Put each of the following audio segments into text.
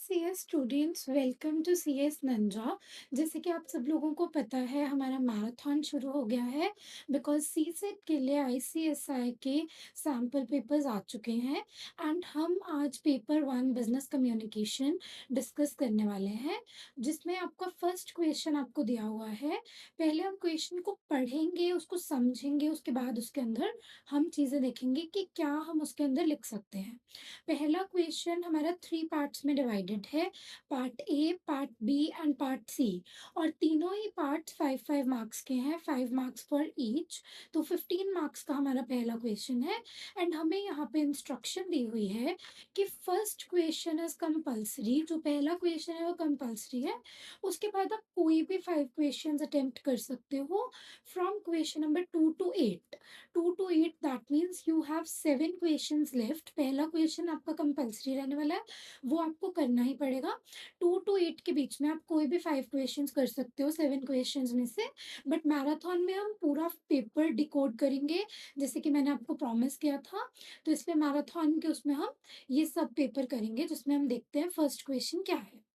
CS students, welcome to CS नंजा। जैसे कि आप सब लोगों को पता है, हमारा मैराथन शुरू हो गया है बिकॉज सीसेट के लिए आईसीएसआई के सैम्पल पेपर्स आ चुके हैं। एंड हम आज paper one business communication discuss करने वाले हैं, जिसमें आपका फर्स्ट क्वेश्चन आपको दिया हुआ है। पहले हम क्वेश्चन को पढ़ेंगे, उसको समझेंगे, उसके बाद उसके अंदर हम चीज़ें देखेंगे कि क्या हम उसके अंदर लिख सकते हैं। पहला क्वेश्चन हमारा 3 पार्ट्स में डिवाइडेड है, part A, part B and part C. और तीनों ही पार्ट्स 5-5 मार्क्स के हैं, 5 मार्क्स फॉर ईच। तो 15 मार्क्स का हमारा पहला क्वेश्चन है। एंड हमें यहाँ पे इंस्ट्रक्शन दी हुई है कि फर्स्ट क्वेश्चन इज कंपल्सरी। जो पहला क्वेश्चन है वो कंपल्सरी है। उसके बाद आप कोई भी 5 क्वेश्चंस अटेम्प्ट कर सकते हो from question number 2 to 8। 2 to 8 that means you have 7 questions left. पहला क्वेश्चन आपका कंपल्सरी रहने वाला है, वो आपको करना ही पड़ेगा। 2 to 8 के बीच में आप कोई भी 5 क्वेश्चंस कर सकते हो 7 क्वेश्चंस में से। बट मैराथन में हम पूरा पेपर डिकोड करेंगे, जैसे कि मैंने आपको प्रॉमिस किया था। तो इसलिए मैराथन के उसमें हम ये सब पेपर करेंगे, जिसमें हम देखते हैं फर्स्ट क्वेश्चन क्या है।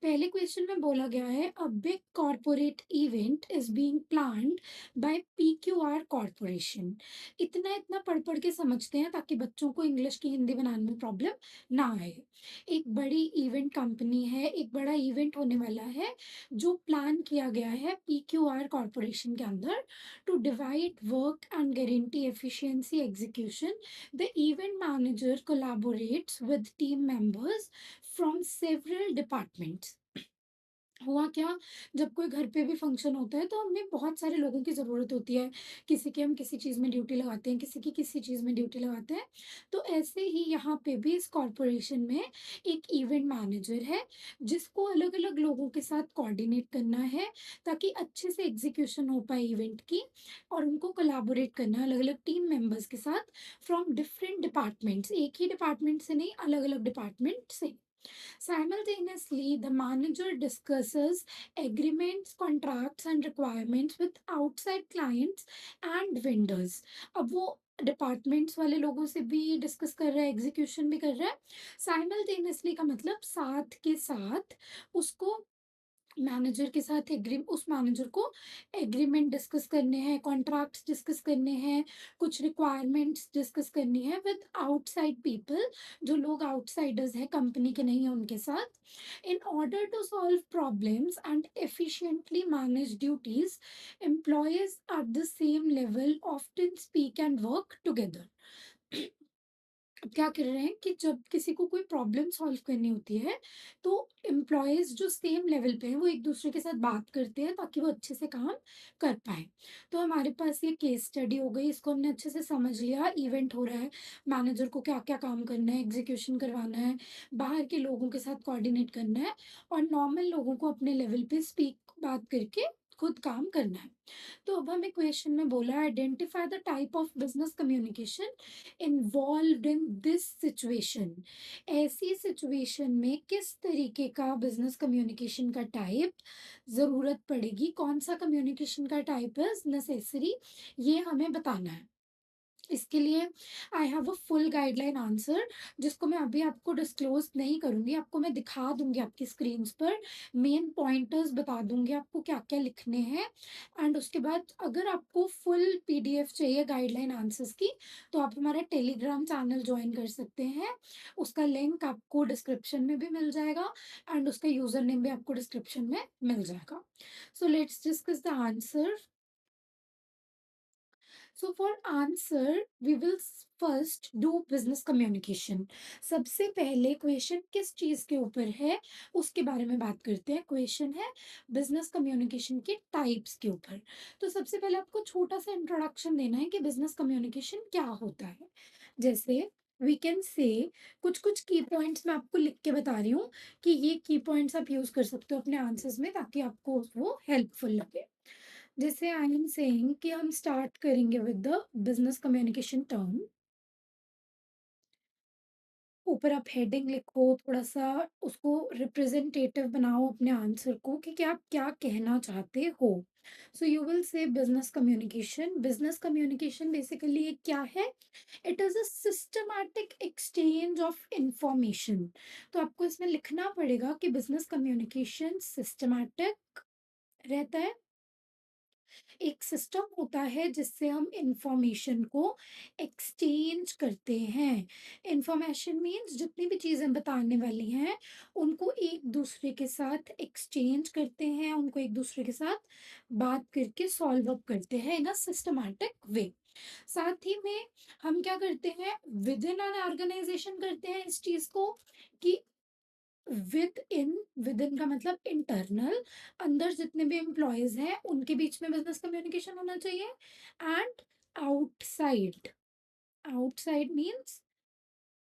पहले क्वेश्चन में बोला गया है, a big corporate event is being planned by PQR corporation. इतना इतना पढ़ पढ़ के समझते हैं ताकि बच्चों को इंग्लिश की हिंदी बनाने में प्रॉब्लम ना आए। एक बड़ी इवेंट कंपनी है, एक बड़ा इवेंट होने वाला है जो प्लान किया गया है पीक्यूआर कॉर्पोरेशन के अंदर, to divide work and guarantee efficiency execution. The event manager collaborates with team members from several departments. हुआ क्या, जब कोई घर पे भी फंक्शन होता है तो हमें बहुत सारे लोगों की ज़रूरत होती है। किसी की हम किसी चीज़ में ड्यूटी लगाते हैं, किसी की किसी चीज़ में ड्यूटी लगाते हैं। तो ऐसे ही यहाँ पे भी इस कॉर्पोरेशन में एक इवेंट मैनेजर है, जिसको अलग अलग लोगों के साथ कोऑर्डिनेट करना है ताकि अच्छे से एग्जीक्यूशन हो पाए इवेंट की। और उनको कोलैबोरेट करना है अलग अलग टीम मेंबर्स के साथ फ्रॉम डिफरेंट डिपार्टमेंट्स, एक ही डिपार्टमेंट से नहीं, अलग अलग डिपार्टमेंट से। Simultaneously, the manager discusses agreements, contracts, and requirements with outside clients and vendors. अब वो डिपार्टमेंट्स वाले लोगों से भी डिस्कस कर रहा है, एग्जीक्यूशन भी कर रहा है। साइमल्टेनियसली का मतलब साथ के साथ उसको मैनेजर के साथ एग्री उस मैनेजर को एग्रीमेंट डिस्कस करने हैं, कॉन्ट्रैक्ट्स डिस्कस करने हैं, कुछ रिक्वायरमेंट्स डिस्कस करनी है विद आउटसाइड पीपल, जो लोग आउटसाइडर्स हैं, कंपनी के नहीं हैं, उनके साथ। In order to solve problems and efficiently manage duties, employees at the same level often speak and work together. अब क्या कर रहे हैं कि जब किसी को कोई प्रॉब्लम सॉल्व करनी होती है, तो एम्प्लॉयज़ जो सेम लेवल पे हैं, वो एक-दूसरे के साथ बात करते हैं ताकि वो अच्छे से काम कर पाएँ। तो हमारे पास ये केस स्टडी हो गई, इसको हमने अच्छे से समझ लिया, इवेंट हो रहा है, मैनेजर को क्या-क्या काम करना है, एग्ज़ीक्यूशन करवाना है, बाहर के लोगों के साथ कोऑर्डिनेट करना है और नॉर्मल लोगों को अपने लेवल पे बात करके खुद काम करना है। तो अब हमें क्वेश्चन में बोला है, identify the type of business communication involved in this situation. ऐसी सिचुएशन में किस तरीके का बिजनेस कम्युनिकेशन का टाइप ज़रूरत पड़ेगी, कौन सा कम्युनिकेशन का टाइप इज़ नेसेसरी, ये हमें बताना है। इसके लिए I have a full guideline answer, जिसको मैं अभी आपको डिस्क्लोज नहीं करूँगी, आपको मैं दिखा दूँगी आपकी स्क्रीन्स पर, मेन पॉइंटर्स बता दूँगी आपको क्या-क्या लिखने हैं। एंड उसके बाद अगर आपको फुल पीडीएफ चाहिए गाइडलाइन आंसर्स की, तो आप हमारा टेलीग्राम चैनल जॉइन कर सकते हैं। उसका लिंक आपको डिस्क्रिप्शन में भी मिल जाएगा एंड उसका यूज़र नेम भी आपको डिस्क्रिप्शन में मिल जाएगा। So let's discuss the answer. So for answer, we will first do business communication. सबसे पहले क्वेश्चन किस चीज के ऊपर है, उसके बारे में बात करते हैं। क्वेश्चन है बिजनेस कम्युनिकेशन के टाइप्स के ऊपर। तो सबसे पहले आपको छोटा सा इंट्रोडक्शन देना है कि बिजनेस कम्युनिकेशन क्या होता है। जैसे वी कैन से कुछ कुछ की पॉइंट्स मैं आपको लिख के बता रही हूँ कि ये की पॉइंट्स आप यूज कर सकते हो अपने आंसर्स में, ताकि आपको वो हेल्पफुल लगे। जैसे आई एम सेइंग कि हम स्टार्ट करेंगे with the business communication term. ऊपर आप हेडिंग लिखो, थोड़ा सा उसको रिप्रेजेंटेटिव बनाओ अपने आंसर को कि आप क्या कहना चाहते हो। So you will say business communication. Business communication basically ये क्या है? It is a systematic exchange of information. तो आपको इसमें लिखना पड़ेगा कि बिजनेस कम्युनिकेशन सिस्टमैटिक रहता है, एक सिस्टम होता है जिससे हम इंफॉर्मेशन को एक्सचेंज करते हैं। इंफॉर्मेशन मीन्स जितनी भी चीज़ें बताने वाली हैं उनको एक दूसरे के साथ एक्सचेंज करते हैं, उनको एक दूसरे के साथ बात करके सॉल्व अप करते हैं इन अ सिस्टमैटिक वे। साथ ही में हम क्या करते हैं, विद इन एन ऑर्गेनाइजेशन करते हैं इस चीज़ को, कि विद इन का मतलब इंटरनल, अंदर जितने भी एम्प्लॉयज हैं उनके बीच में बिजनेस कम्युनिकेशन होना चाहिए। एंड आउटसाइड, आउटसाइड मीन्स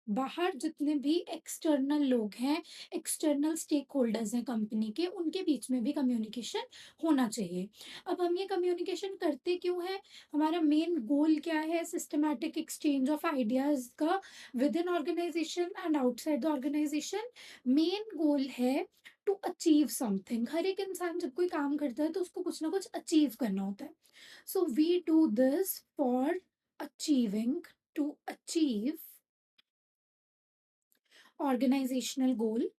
बाहर जितने भी एक्सटर्नल लोग हैं, एक्सटर्नल स्टेक होल्डर्स हैं कंपनी के, उनके बीच में भी कम्युनिकेशन होना चाहिए। अब हम ये कम्युनिकेशन करते क्यों हैं? हमारा मेन गोल क्या है सिस्टमैटिक एक्सचेंज ऑफ आइडियाज का within organization and outside the organization? Main goal है टू अचीव समथिंग। हर एक इंसान जब कोई काम करता है तो उसको कुछ ना कुछ अचीव करना होता है। So we do this for achieving, to achieve organisational goal.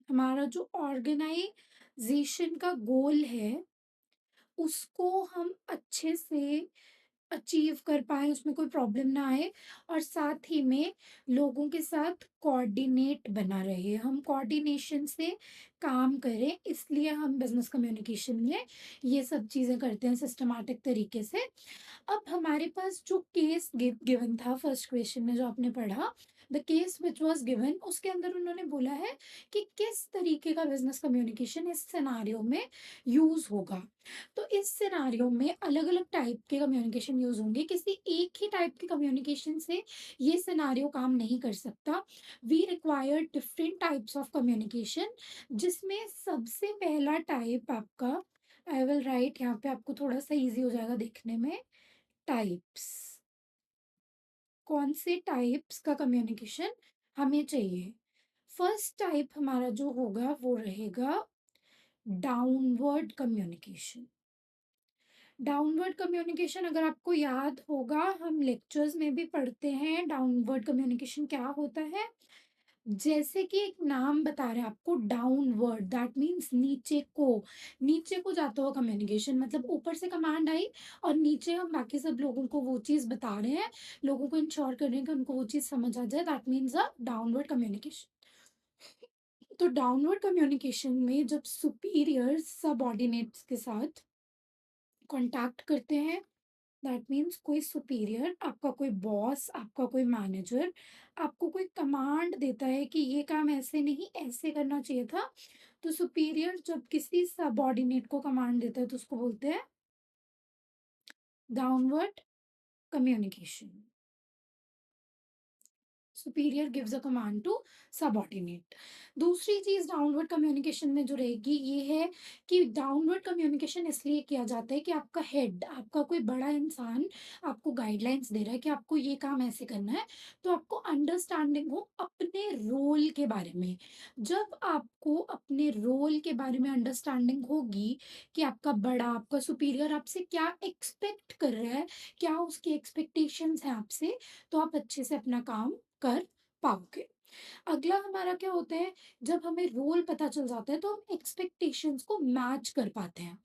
हमारा जो ऑर्गेनाइजेशन का गोल है उसको हम अच्छे से अचीव कर पाएँ, उसमें कोई प्रॉब्लम ना आए, और साथ ही में लोगों के साथ कोऑर्डिनेट बना रहे। हम कोऑर्डिनेशन से काम करें, इसलिए हम बिज़नेस कम्युनिकेशन में ये सब चीज़ें करते हैं सिस्टमैटिक तरीके से। अब हमारे पास जो केस गिवन था फर्स्ट क्वेश्चन में जो आपने पढ़ा, the case which was given, उसके अंदर उन्होंने बोला है कि किस तरीके का बिजनेस कम्युनिकेशन इस सिनेरियो में यूज होगा। तो इस सिनेरियो में अलग अलग टाइप के कम्युनिकेशन यूज होंगे, किसी एक ही टाइप के कम्युनिकेशन से ये सिनेरियो काम नहीं कर सकता। We require different types of communication, जिसमें सबसे पहला टाइप आपका, आई विल राइट यहाँ पे, आपको थोड़ा सा इजी हो जाएगा देखने में। टाइप्स, कौन से टाइप्स का कम्युनिकेशन हमें चाहिए? फर्स्ट टाइप हमारा जो होगा वो रहेगा डाउनवर्ड कम्युनिकेशन। डाउनवर्ड कम्युनिकेशन अगर आपको याद होगा, हम लेक्चर्स में भी पढ़ते हैं डाउनवर्ड कम्युनिकेशन क्या होता है। जैसे कि एक नाम बता रहे हैं आपको, डाउनवर्ड, दैट मीन्स नीचे को, नीचे को जाता हुआ कम्युनिकेशन, मतलब ऊपर से कमांड आई और नीचे हम बाकी सब लोगों को वो चीज़ बता रहे हैं, लोगों को इंश्योर कर रहे हैं कि उनको वो चीज़ समझ आ जाए, that means a downward communication. तो डाउनवर्ड कम्युनिकेशन में जब सुपीरियर सबऑर्डिनेट्स के साथ कॉन्टैक्ट करते हैं, दैट मीन्स कोई सुपीरियर, आपका कोई बॉस, आपका कोई मैनेजर आपको कोई कमांड देता है कि ये काम ऐसे नहीं ऐसे करना चाहिए था, तो सुपीरियर जब किसी सबऑर्डिनेट को कमांड देता है तो उसको बोलते हैं downward communication. Superior gives a command to subordinate. दूसरी चीज डाउनवर्ड कम्युनिकेशन में जो रहेगी ये है कि डाउनवर्ड कम्युनिकेशन इसलिए किया जाता है कि आपका हेड, आपका कोई बड़ा इंसान आपको गाइडलाइंस दे रहा है कि आपको ये काम ऐसे करना है, तो आपको अंडरस्टैंडिंग हो अपने रोल के बारे में। जब आपको अपने रोल के बारे में अंडरस्टैंडिंग होगी कि आपका बड़ा, आपका सुपीरियर आपसे क्या एक्सपेक्ट कर रहा है, क्या उसकी एक्सपेक्टेशंस हैं आपसे, तो आप अच्छे से अपना काम कर पाओगे। अगला हमारा क्या होता है, जब हमें रोल पता चल जाता है तो हम एक्सपेक्टेशंस को मैच कर पाते हैं।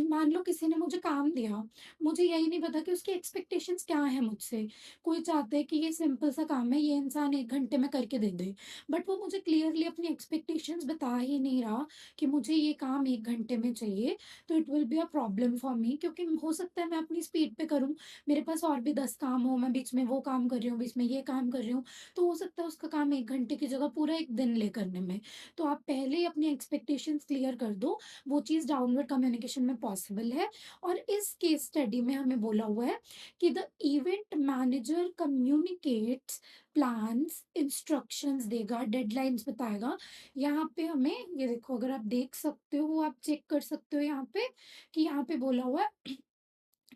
मान लो किसी ने मुझे काम दिया, मुझे यही नहीं पता कि उसकी एक्सपेक्टेशंस क्या है मुझसे। कोई चाहता है कि ये सिंपल सा काम है, ये इंसान 1 घंटे में करके दे दे, बट वो मुझे क्लियरली अपनी एक्सपेक्टेशंस बता ही नहीं रहा कि मुझे ये काम 1 घंटे में चाहिए, तो it will be a problem for me, क्योंकि हो सकता है मैं अपनी स्पीड पे करूँ, मेरे पास और भी 10 काम हो, मैं बीच में वो काम कर रही हूँ, बीच में ये काम कर रही हूँ, तो हो सकता है उसका काम 1 घंटे की जगह पूरा एक दिन ले करने में। तो आप पहले ही अपनी एक्सपेक्टेशंस क्लियर कर दो, वो चीज़ डाउनवर्ड कम्युनिकेशन में पॉसिबल है। और इस केस स्टडी में हमें बोला हुआ है कि the event manager communicates plans, instructions देगा, डेडलाइंस बताएगा। यहाँ पे हमें ये देखो, अगर आप देख सकते हो, आप चेक कर सकते हो यहाँ पे, कि यहाँ पे बोला हुआ है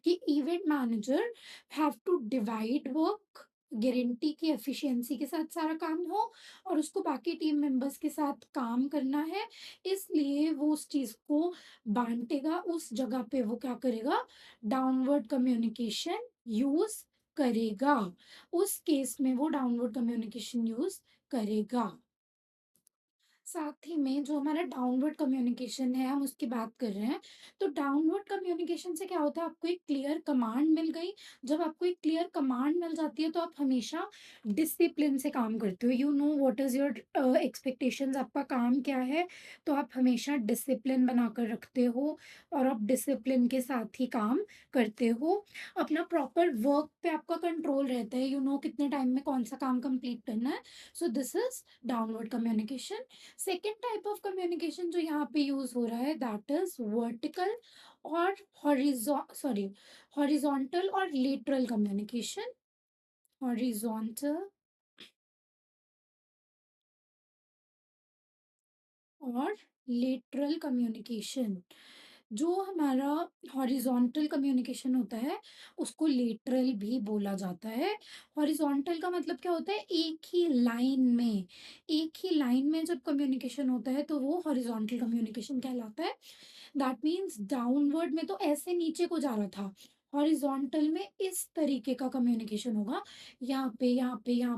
कि event manager have to divide work, guarantee की एफिशिएंसी के साथ सारा काम हो और उसको बाकी टीम मेंबर्स के साथ काम करना है, इसलिए वो उस चीज़ को बाँटेगा, उस जगह पे वो क्या करेगा, डाउनवर्ड कम्युनिकेशन यूज़ करेगा। उस केस में वो डाउनवर्ड कम्युनिकेशन यूज़ करेगा। साथ ही में जो हमारा डाउनवर्ड कम्युनिकेशन है, हम उसकी बात कर रहे हैं। तो डाउनवर्ड कम्युनिकेशन से क्या होता है, आपको एक क्लियर कमांड मिल गई। जब आपको एक क्लियर कमांड मिल जाती है, तो आप हमेशा डिसिप्लिन से काम करते हो। You know what is your expectations, आपका काम क्या है, तो आप हमेशा डिसिप्लिन बनाकर रखते हो और आप डिसिप्लिन के साथ ही काम करते हो। अपना प्रॉपर वर्क पे आपका कंट्रोल रहता है, यू नो कितने टाइम में कौन-सा काम कंप्लीट करना है। So this is downward communication. Second type of communication जो यहाँ पे यूज हो रहा है, दैट इज वर्टिकल और हॉरिजॉन्टल और लेटरल कम्युनिकेशन। हॉरिजॉन्टल और लेटरल कम्युनिकेशन। जो हमारा हॉरिजॉन्टल कम्युनिकेशन होता है, उसको लेटरल भी बोला जाता है। हॉरिजॉन्टल का मतलब क्या होता है, एक ही लाइन में जब कम्युनिकेशन होता है तो वो हॉरिजॉन्टल कम्युनिकेशन कहलाता है। दैट मीन्स डाउनवर्ड में तो ऐसे नीचे को जा रहा था, हॉरिजॉन्टल में इस तरीके का कम्युनिकेशन होगा। यहाँ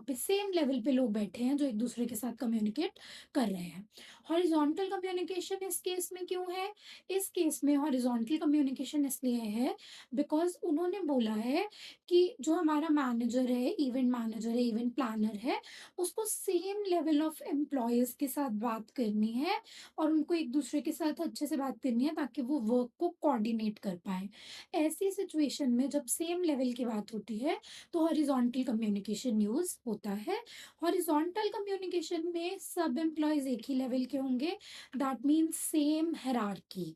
पे सेम लेवल पे लोग बैठे हैं जो एक दूसरे के साथ कम्युनिकेट कर रहे हैं। हॉरिजॉन्टल कम्युनिकेशन इस केस में क्यों है? इस केस में हॉरिजॉन्टल कम्युनिकेशन इसलिए है बिकॉज़ उन्होंने बोला है कि जो हमारा मैनेजर है, इवेंट प्लानर है, उसको सेम लेवल ऑफ एम्प्लॉइज़ के साथ बात करनी है और उनको एक दूसरे के साथ अच्छे से बात करनी है ताकि वो वर्क को कोऑर्डिनेट कर पाएँ। ऐसी सिचुएशन में जब सेम लेवल की बात होती है, तो हॉरिजॉन्टल कम्युनिकेशन यूज़ होता है। हॉरिजॉन्टल कम्युनिकेशन में सब एम्प्लॉइज़ एक ही लेवल के होंगे, that means same hierarchy.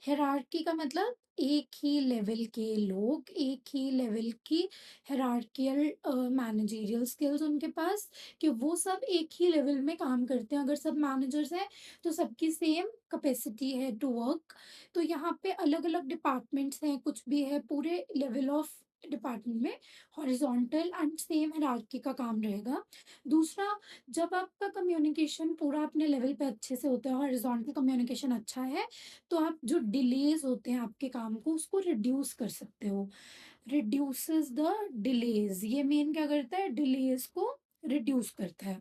Hierarchy का मतलब एक ही लेवल के लोग, एक ही लेवल की हायरार्कियल मैनेजरियल स्किल्स उनके पास, कि वो सब एक ही लेवल में काम करते हैं। अगर सब मैनेजर्स हैं, तो सबकी सेम कैपेसिटी है टू वर्क। तो यहाँ पे अलग-अलग डिपार्टमेंट्स हैं, कुछ भी है, पूरे लेवल ऑफ डिपार्टमेंट में हॉरिजॉन्टल एंड सेम हायरार्की का काम रहेगा। दूसरा, जब आपका कम्युनिकेशन पूरा अपने लेवल पे अच्छे से होता है, हॉरिजॉन्टल कम्युनिकेशन अच्छा है, तो आप जो डिलेज़ होते हैं आपके काम को, उसको रिड्यूस कर सकते हो। रिड्यूसेस द डिलेज़, ये मेन क्या करता है, डिलेज़ को रिड्यूस करता है।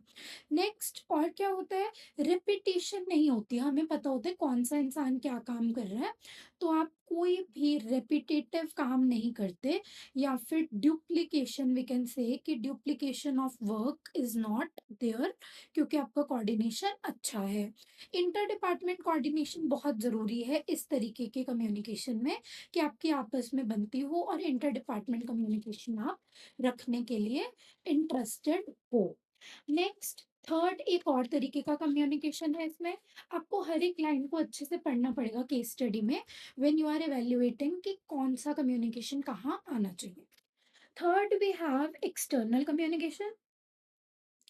नेक्स्ट और क्या होता है, रिपिटिशन नहीं होती है, हमें पता होता है कौन-सा इंसान क्या काम कर रहा है, तो आप कोई भी रेपिटेटिव काम नहीं करते, या फिर डुप्लीकेशन, वी कैन से कि duplication of work is not there, क्योंकि आपका कोऑर्डिनेशन अच्छा है। इंटर डिपार्टमेंट कोऑर्डिनेशन बहुत ज़रूरी है इस तरीके के कम्युनिकेशन में, कि आपकी आपस में बनती हो और इंटर डिपार्टमेंट कम्युनिकेशन आप रखने के लिए इंटरेस्टेड हो। नेक्स्ट थर्ड एक और तरीके का कम्युनिकेशन है इसमें, आपको हर एक लाइन को अच्छे से पढ़ना पड़ेगा केस स्टडी में, व्हेन यू आर इवैल्यूएटिंग कि कौन सा कम्युनिकेशन कहाँ आना चाहिए। Third we have external communication.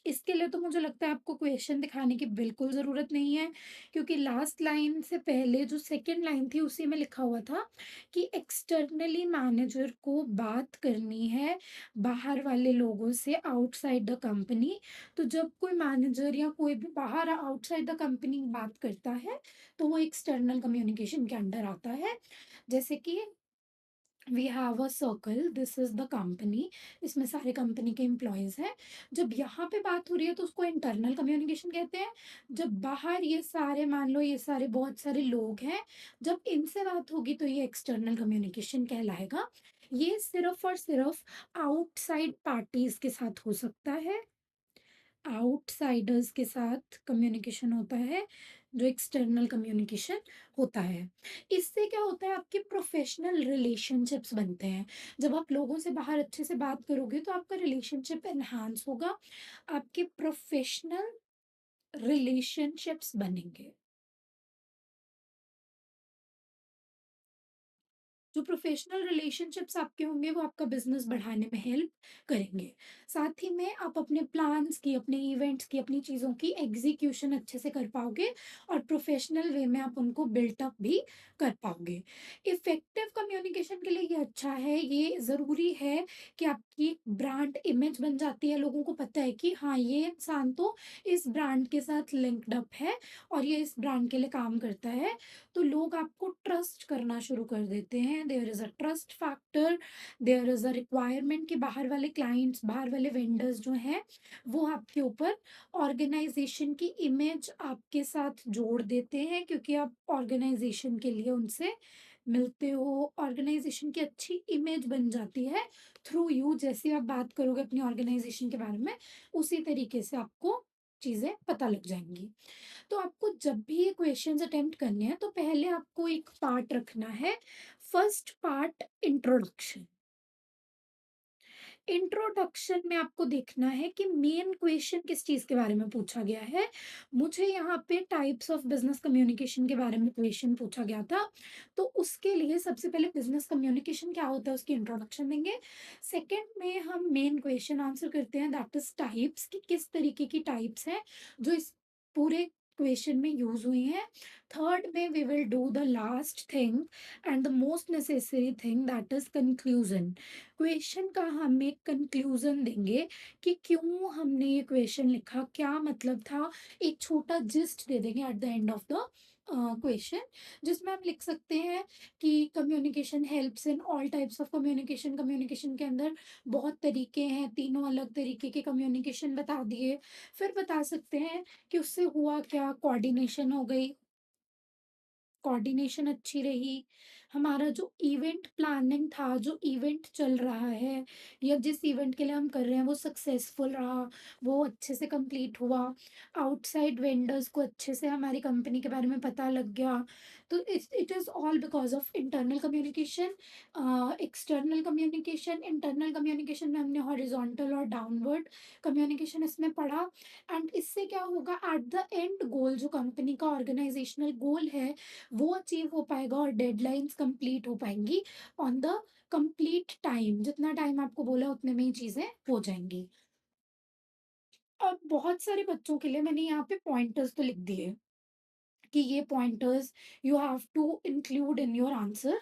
इसके लिए तो मुझे लगता है आपको क्वेश्चन दिखाने की बिल्कुल ज़रूरत नहीं है, क्योंकि लास्ट लाइन से पहले जो सेकंड लाइन थी उसी में लिखा हुआ था कि एक्सटर्नली मैनेजर को बात करनी है बाहर वाले लोगों से, आउटसाइड द कंपनी। तो जब कोई मैनेजर या कोई भी बाहर आउटसाइड द कंपनी बात करता है, तो वो एक्सटर्नल कम्युनिकेशन के अंडर आता है। जैसे कि we have a circle, this is the company, इसमें सारे कंपनी के एम्प्लॉयज हैं। जब यहाँ पे बात हो रही है तो उसको इंटरनल कम्युनिकेशन कहते हैं। जब बाहर ये सारे, मान लो ये सारे बहुत सारे लोग हैं, जब इनसे बात होगी तो ये एक्सटर्नल कम्युनिकेशन कहलाएगा। ये सिर्फ और सिर्फ आउटसाइड पार्टीज के साथ हो सकता है, आउटसाइडर्स के साथ कम्युनिकेशन होता है, जो एक्सटर्नल कम्युनिकेशन होता है। इससे क्या होता है, आपके प्रोफेशनल रिलेशनशिप्स बनते हैं। जब आप लोगों से बाहर अच्छे से बात करोगे तो आपका रिलेशनशिप एनहांस होगा, आपके प्रोफेशनल रिलेशनशिप्स बनेंगे। जो प्रोफ़ेशनल रिलेशनशिप्स आपके होंगे वो आपका बिज़नेस बढ़ाने में हेल्प करेंगे। साथ ही में आप अपने प्लान्स की, अपने इवेंट्स की, अपनी चीज़ों की एग्ज़ीक्यूशन अच्छे से कर पाओगे और प्रोफ़ेशनल वे में आप उनको बिल्ट अप भी कर पाओगे। इफ़ेक्टिव कम्युनिकेशन के लिए ये अच्छा है, ये ज़रूरी है कि आपकी ब्रांड इमेज बन जाती है, लोगों को पता है कि हाँ, ये इंसान तो इस ब्रांड के साथ लिंक्ड अप है और ये इस ब्रांड के लिए काम करता है, तो लोग आपको ट्रस्ट करना शुरू कर देते हैं। There is a trust factor, there is a requirement कि बाहर वाले क्लाइंट्स, बाहर वाले वेंडर्स जो हैं, वो आपके ऊपर ऑर्गेनाइज़ेशन की इमेज आपके साथ जोड़ देते हैं क्योंकि आप ऑर्गेनाइज़ेशन के लिए उनसे मिलते हो, ऑर्गेनाइज़ेशन की अच्छी इमेज बन जाती है थ्रू यू। जैसे आप बात करोगे अपनी ऑर्गेनाइज़ेशन के बारे में, उसी तरीके से आपको चीज़ें पता लग जाएँगी। तो आपको जब भी ये क्वेश्चंस अटेम्प्ट करने हैं, तो पहले आपको एक पार्ट रखना है, फर्स्ट पार्ट इंट्रोडक्शन। इंट्रोडक्शन में आपको देखना है कि मेन क्वेश्चन किस चीज़ के बारे में पूछा गया है। मुझे यहाँ पे टाइप्स ऑफ बिज़नेस कम्युनिकेशन के बारे में क्वेश्चन पूछा गया था, तो उसके लिए सबसे पहले बिज़नेस कम्युनिकेशन क्या होता है उसकी इंट्रोडक्शन देंगे। सेकंड में हम मेन क्वेश्चन आंसर करते हैं, दैट इज़ टाइप्स, कि किस तरीके की टाइप्स हैं जो इस पूरे क्वेश्चन में यूज़ हुई हैं। थर्ड में we will do the last thing and the most necessary thing, that is conclusion. Question का हम एक कंक्लूजन देंगे कि क्यों हमने ये क्वेश्चन लिखा, क्या मतलब था, एक छोटा जिस्ट दे देंगे eight the end of the question, जिसमें हम लिख सकते हैं कि communication helps in all types of communication. Communication के अंदर बहुत तरीके हैं, तीनों अलग तरीके के कम्युनिकेशन बता दिए। फिर बता सकते हैं कि उससे हुआ क्या, कोऑर्डिनेशन हो गई, कोऑर्डिनेशन अच्छी रही, हमारा जो इवेंट प्लानिंग था, जो इवेंट चल रहा है या जिस इवेंट के लिए हम कर रहे हैं वो सक्सेसफुल रहा, वो अच्छे से कंप्लीट हुआ, आउटसाइड वेंडर्स को अच्छे से हमारी कंपनी के बारे में पता लग गया। तो it is all because of internal communication. External communication, internal communication में हमने हॉरिजॉन्टल और डाउनवर्ड कम्युनिकेशन इसमें पढ़ा। एंड इससे क्या होगा, एट द एंड गोल जो कंपनी का ऑर्गेनाइजेशनल गोल है वो अचीव हो पाएगा और डेडलाइंस कंप्लीट हो पाएँगी ऑन द कंप्लीट टाइम। जितना टाइम आपको बोला उतने में ही चीज़ें हो जाएँगी। अब बहुत सारे बच्चों के लिए मैंने यहाँ पे पॉइंटर्स तो लिख दिए कि ये pointers you have to include in your answer.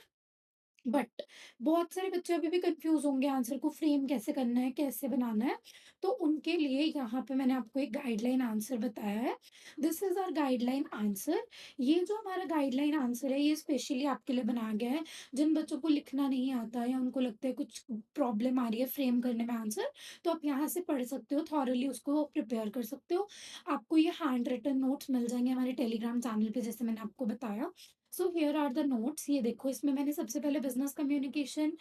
But बहुत सारे बच्चे अभी भी कंफ्यूज होंगे आंसर को फ्रेम कैसे करना है, कैसे बनाना है। तो उनके लिए यहाँ पे मैंने आपको एक गाइडलाइन आंसर बताया है। This is our guideline answer. ये जो हमारा गाइडलाइन आंसर है ये स्पेशली आपके लिए बनाया गया है, जिन बच्चों को लिखना नहीं आता या उनको लगता है कुछ प्रॉब्लम आ रही है फ्रेम करने में आंसर, तो आप यहाँ से पढ़ सकते हो, थॉरली उसको प्रिपेयर कर सकते हो। आपको ये हैंड रिटन नोट्स मिल जाएंगे हमारे टेलीग्राम चैनल पे, जैसे मैंने आपको बताया। So here are the notes. ये देखो, इसमें मैंने सबसे पहले बिजनेस कम्युनिकेशन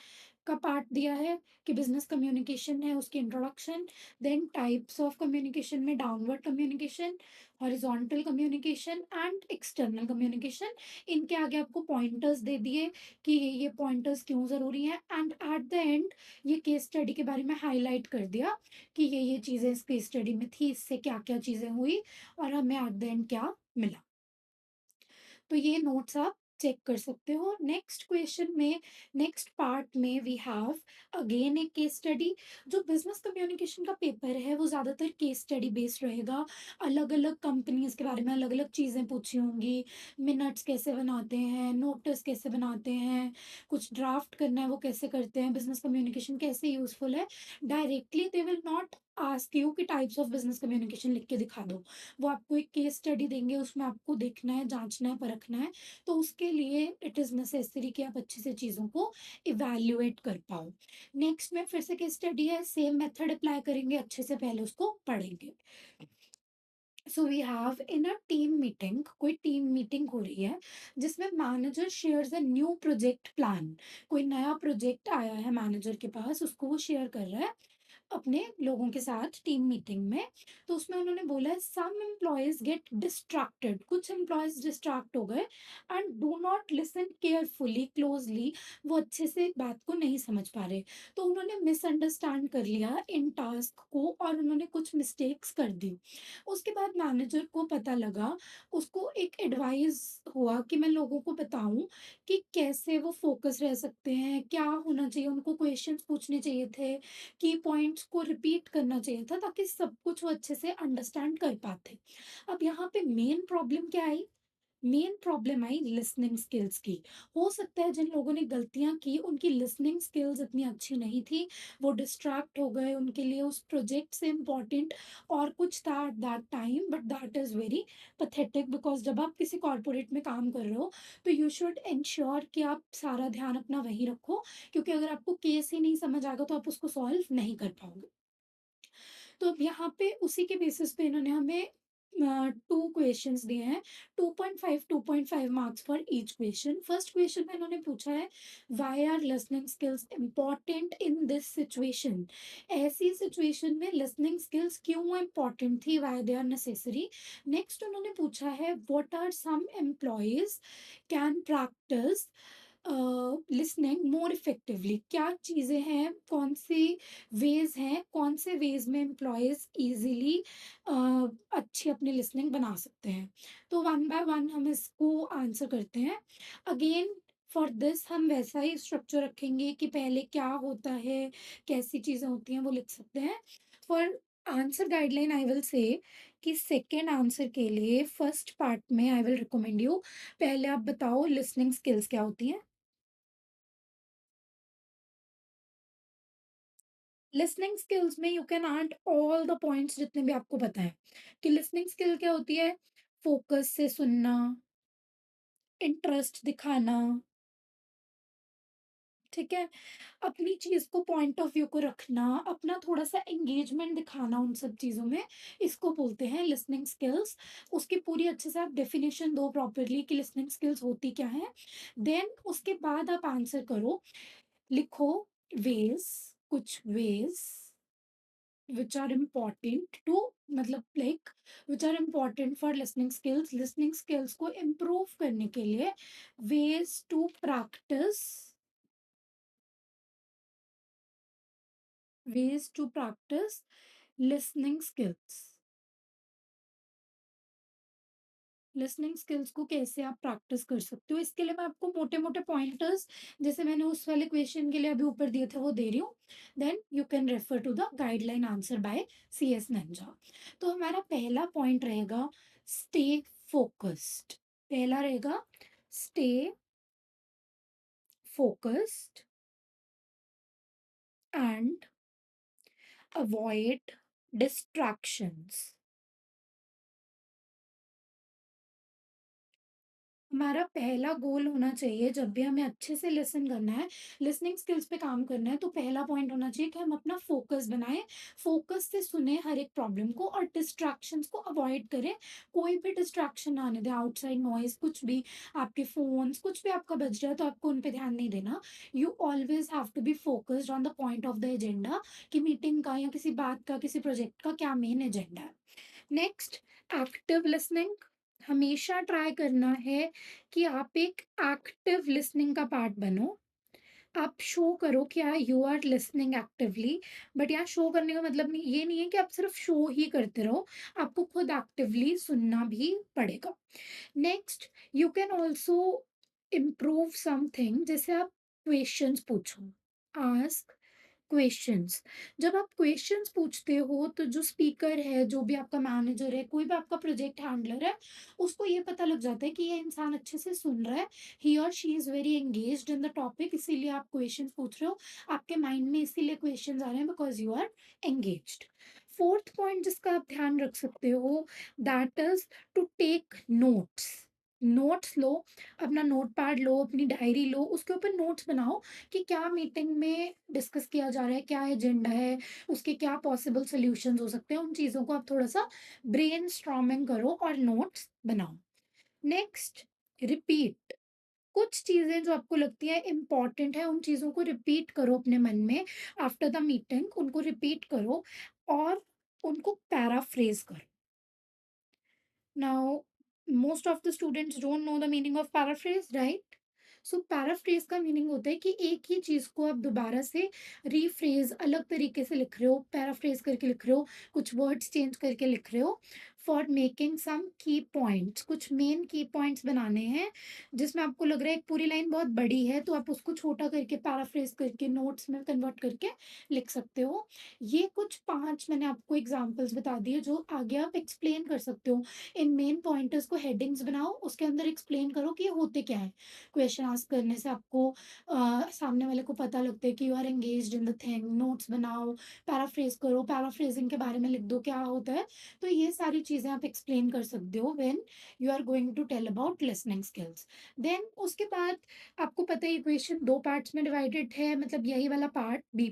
का पार्ट दिया है कि बिजनेस कम्युनिकेशन है उसकी introduction. Then types of communication में downward communication, horizontal communication and external communication. इनके आगे आपको पॉइंटर्स दे दिए कि ये पॉइंटर्स क्यों ज़रूरी हैं, एंड एट द एंड ये केस स्टडी के बारे में हाईलाइट कर दिया कि ये चीज़ें इस केस स्टडी में थी, इससे क्या क्या चीज़ें हुई और हमें एट द एंड क्या मिला। तो ये नोट्स आप चेक कर सकते हो। नेक्स्ट क्वेश्चन में, नेक्स्ट पार्ट में वी हैव अगेन एक केस स्टडी। जो बिजनेस कम्युनिकेशन का पेपर है वो ज़्यादातर केस स्टडी बेस्ड रहेगा। अलग अलग कंपनीज के बारे में अलग अलग चीज़ें पूछी होंगी, मिनट्स कैसे बनाते हैं, नोटिस कैसे बनाते हैं, कुछ ड्राफ्ट करना है वो कैसे करते हैं, बिजनेस कम्युनिकेशन कैसे यूजफुल है। Directly they will not ask you कि टाइप्स ऑफ बिजनेस कम्युनिकेशन लिख के दिखा दो। वो आपको एक केस स्टडी देंगे, उसमें आपको देखना है, जाँचना है, परखना है। तो उसके लिए इट इज़ नेसेसरी कि आप अच्छे से चीज़ों को इवैल्यूएट कर पाओ। नेक्स्ट में फिर से केस स्टडी है, सेम मेथड अप्लाई करेंगे, अच्छे से पहले उसको पढ़ेंगे। So we have in a team meeting, कोई टीम मीटिंग हो रही है जिसमें manager shares a new project plan. कोई नया प्रोजेक्ट आया है मैनेजर के पास, उसको वो शेयर कर रहा है। अपने लोगों के साथ टीम मीटिंग में। तो उसमें उन्होंने बोला है सम एम्प्लॉयज गेट डिस्ट्रैक्टेड, कुछ एम्प्लॉयज डिस्ट्रैक्ट हो गए and do not listen carefully closely, वो अच्छे से बात को नहीं समझ पा रहे। तो उन्होंने मिसअंडरस्टैंड कर लिया इन टास्क को और उन्होंने कुछ मिस्टेक्स कर दी। उसके बाद मैनेजर को पता लगा, उसको एक एडवाइस हुआ कि मैं लोगों को बताऊं कि कैसे वो फोकस रह सकते हैं, क्या होना चाहिए, उनको क्वेश्चंस पूछने चाहिए थे, की पॉइंट्स को रिपीट करना चाहिए था ताकि सब कुछ वो अच्छे से अंडरस्टैंड कर पाते। अब यहाँ पे मेन प्रॉब्लम क्या आई? मेन प्रॉब्लम आई लिसनिंग स्किल्स की। हो सकता है जिन लोगों ने गलतियां की उनकी लिसनिंग स्किल्स इतनी अच्छी नहीं थी, वो डिस्ट्रैक्ट हो गए, उनके लिए उस प्रोजेक्ट से इम्पॉर्टेंट और कुछ था at that time, but that is very pathetic because जब आप किसी कॉर्पोरेट में काम कर रहे हो तो यू शुड इंश्योर कि आप सारा ध्यान अपना वहीं रखो, क्योंकि अगर आपको केस ही नहीं समझ आएगा तो आप उसको सॉल्व नहीं कर पाओगे। तो अब यहाँ पे उसी के बेसिस पे इन्होंने हमें 2 क्वेश्चंस दिए हैं, 2.5 marks for each question. First question में इन्होंने पूछा है, why are listening skills important in this situation? ऐसी सिचुएशन में लिसनिंग स्किल्स क्यों इम्पोर्टेंट थी, why they are necessary? Next उन्होंने पूछा है, what are some employees can practice listening more effectively? क्या चीज़ें हैं, कौन सी वेज हैं, कौन से वेज में एम्प्लॉयज़ ईज़िली अच्छी अपनी लिसनिंग बना सकते हैं? तो वन बाय वन हम इसको आंसर करते हैं। अगेन फॉर दिस हम वैसा ही स्ट्रक्चर रखेंगे कि पहले क्या होता है, कैसी चीज़ें होती हैं, वो लिख सकते हैं। For answer guideline I will say कि सेकंड आंसर के लिए फर्स्ट पार्ट में आई विल रिकमेंड यू, पहले आप बताओ लिसनिंग स्किल्स क्या होती हैं? लिसनिंग स्किल्स में you can add all the points जितने भी आपको पता है कि लिसनिंग स्किल क्या होती है। फोकस से सुनना, इंटरेस्ट दिखाना, ठीक है, अपनी चीज को पॉइंट ऑफ व्यू को रखना, अपना थोड़ा सा एंगेजमेंट दिखाना उन सब चीजों में, इसको बोलते हैं लिसनिंग स्किल्स। उसकी पूरी अच्छे से आप डेफिनेशन दो प्रॉपरली कि लिसनिंग स्किल्स होती क्या है। देन उसके बाद आप आंसर करो, लिखो वेज, कुछ ways which are important to, मतलब like which are important for listening skills को improve करने के लिए, ways to practice, ways to practice listening skills। Listening skills को कैसे आप प्रैक्टिस कर सकते हो, इसके लिए मैं आपको मोटे मोटे पॉइंटर्स, जैसे मैंने उस वाले क्वेश्चन के लिए अभी ऊपर दिए थे वो दे रही हूँ। Then you can refer to the guideline answer by CS नंजा। तो हमारा पहला पॉइंट रहेगा स्टे फोकस्ड। पहला रहेगा stay focused and avoid distractions. हमारा पहला गोल होना चाहिए जब भी हमें अच्छे से लिसन करना है, लिसनिंग स्किल्स पे काम करना है, तो पहला पॉइंट होना चाहिए कि हम अपना फोकस बनाएं, फोकस से सुने हर एक प्रॉब्लम को और डिस्ट्रैक्शंस को अवॉइड करें। कोई भी डिस्ट्रैक्शन ना आने दें, आउटसाइड नॉइज कुछ भी, आपके फोन्स कुछ भी आपका बज रहा है तो आपको उन पे ध्यान नहीं देना। You always have to be focused on the point of the agenda, कि मीटिंग का या किसी बात का, किसी प्रोजेक्ट का क्या मेन एजेंडा है। Next, active listening. हमेशा ट्राई करना है कि आप एक एक्टिव लिसनिंग का पार्ट बनो। आप शो करो कि you are listening actively, but यहाँ शो करने का मतलब नहीं, ये नहीं है कि आप सिर्फ शो ही करते रहो, आपको खुद एक्टिवली सुनना भी पड़ेगा। Next, you can also improve something, जैसे आप क्वेश्चंस पूछो, आस्क क्वेश्चंस। जब आप क्वेश्चंस पूछते हो तो जो स्पीकर है, जो भी आपका मैनेजर है, कोई भी आपका प्रोजेक्ट हैंडलर है, उसको ये पता लग जाता है कि ये इंसान अच्छे से सुन रहा है, ही और she is very engaged in the topic, इसीलिए आप क्वेश्चंस पूछ रहे हो, आपके माइंड में इसीलिए क्वेश्चंस आ रहे हैं because you are engaged. Fourth point जिसका आप ध्यान रख सकते हो, that is to take notes. Notes लो, अपना नोट पैड लो, अपनी डायरी लो, उसके ऊपर नोट्स बनाओ कि क्या मीटिंग में डिस्कस किया जा रहा है, क्या एजेंडा है, उसके क्या पॉसिबल सॉल्यूशंस हो सकते हैं, उन चीज़ों को आप थोड़ा सा ब्रेन स्ट्रॉमिंग करो और नोट्स बनाओ। Next, repeat. कुछ चीज़ें जो आपको लगती है इम्पोर्टेंट है, उन चीज़ों को रिपीट करो अपने मन में आफ्टर द मीटिंग, उनको रिपीट करो और उनको पैराफ्रेज़ करो। Now, most of the students don't know the meaning of paraphrase, right? So paraphrase का मीनिंग होता है कि एक ही चीज को आप दोबारा से रीफ्रेज अलग तरीके से लिख रहे हो, पैराफ्रेज करके लिख रहे हो, कुछ वर्ड्स चेंज करके लिख रहे हो फॉर मेकिंग सम की पॉइंट्स, कुछ मेन की पॉइंट्स बनाने हैं जिसमें आपको लग रहा है एक पूरी लाइन बहुत बड़ी है तो आप उसको छोटा करके पैराफ्रेज करके नोट्स में कन्वर्ट करके लिख सकते हो। ये कुछ 5 मैंने आपको एग्जांपल्स बता दिए जो आगे आप एक्सप्लेन कर सकते हो। इन मेन पॉइंटर्स को हेडिंग्स बनाओ, उसके अंदर एक्सप्लेन करो कि ये होते क्या है। क्वेश्चन आस्क करने से आपको सामने वाले को पता लगता है कि you are engaged in the thing. Notes बनाओ, पैराफ्रेज करो, पैराफ्रेजिंग के बारे में लिख दो क्या होता है। तो ये सारी चीज़ें आप एक्सप्लेन कर सकते हो when you are going to tell about listening skills. Then उसके बाद आपको पता है ये क्वेश्चन 2 पार्ट्स में डिवाइडेड है, मतलब यही वाला part B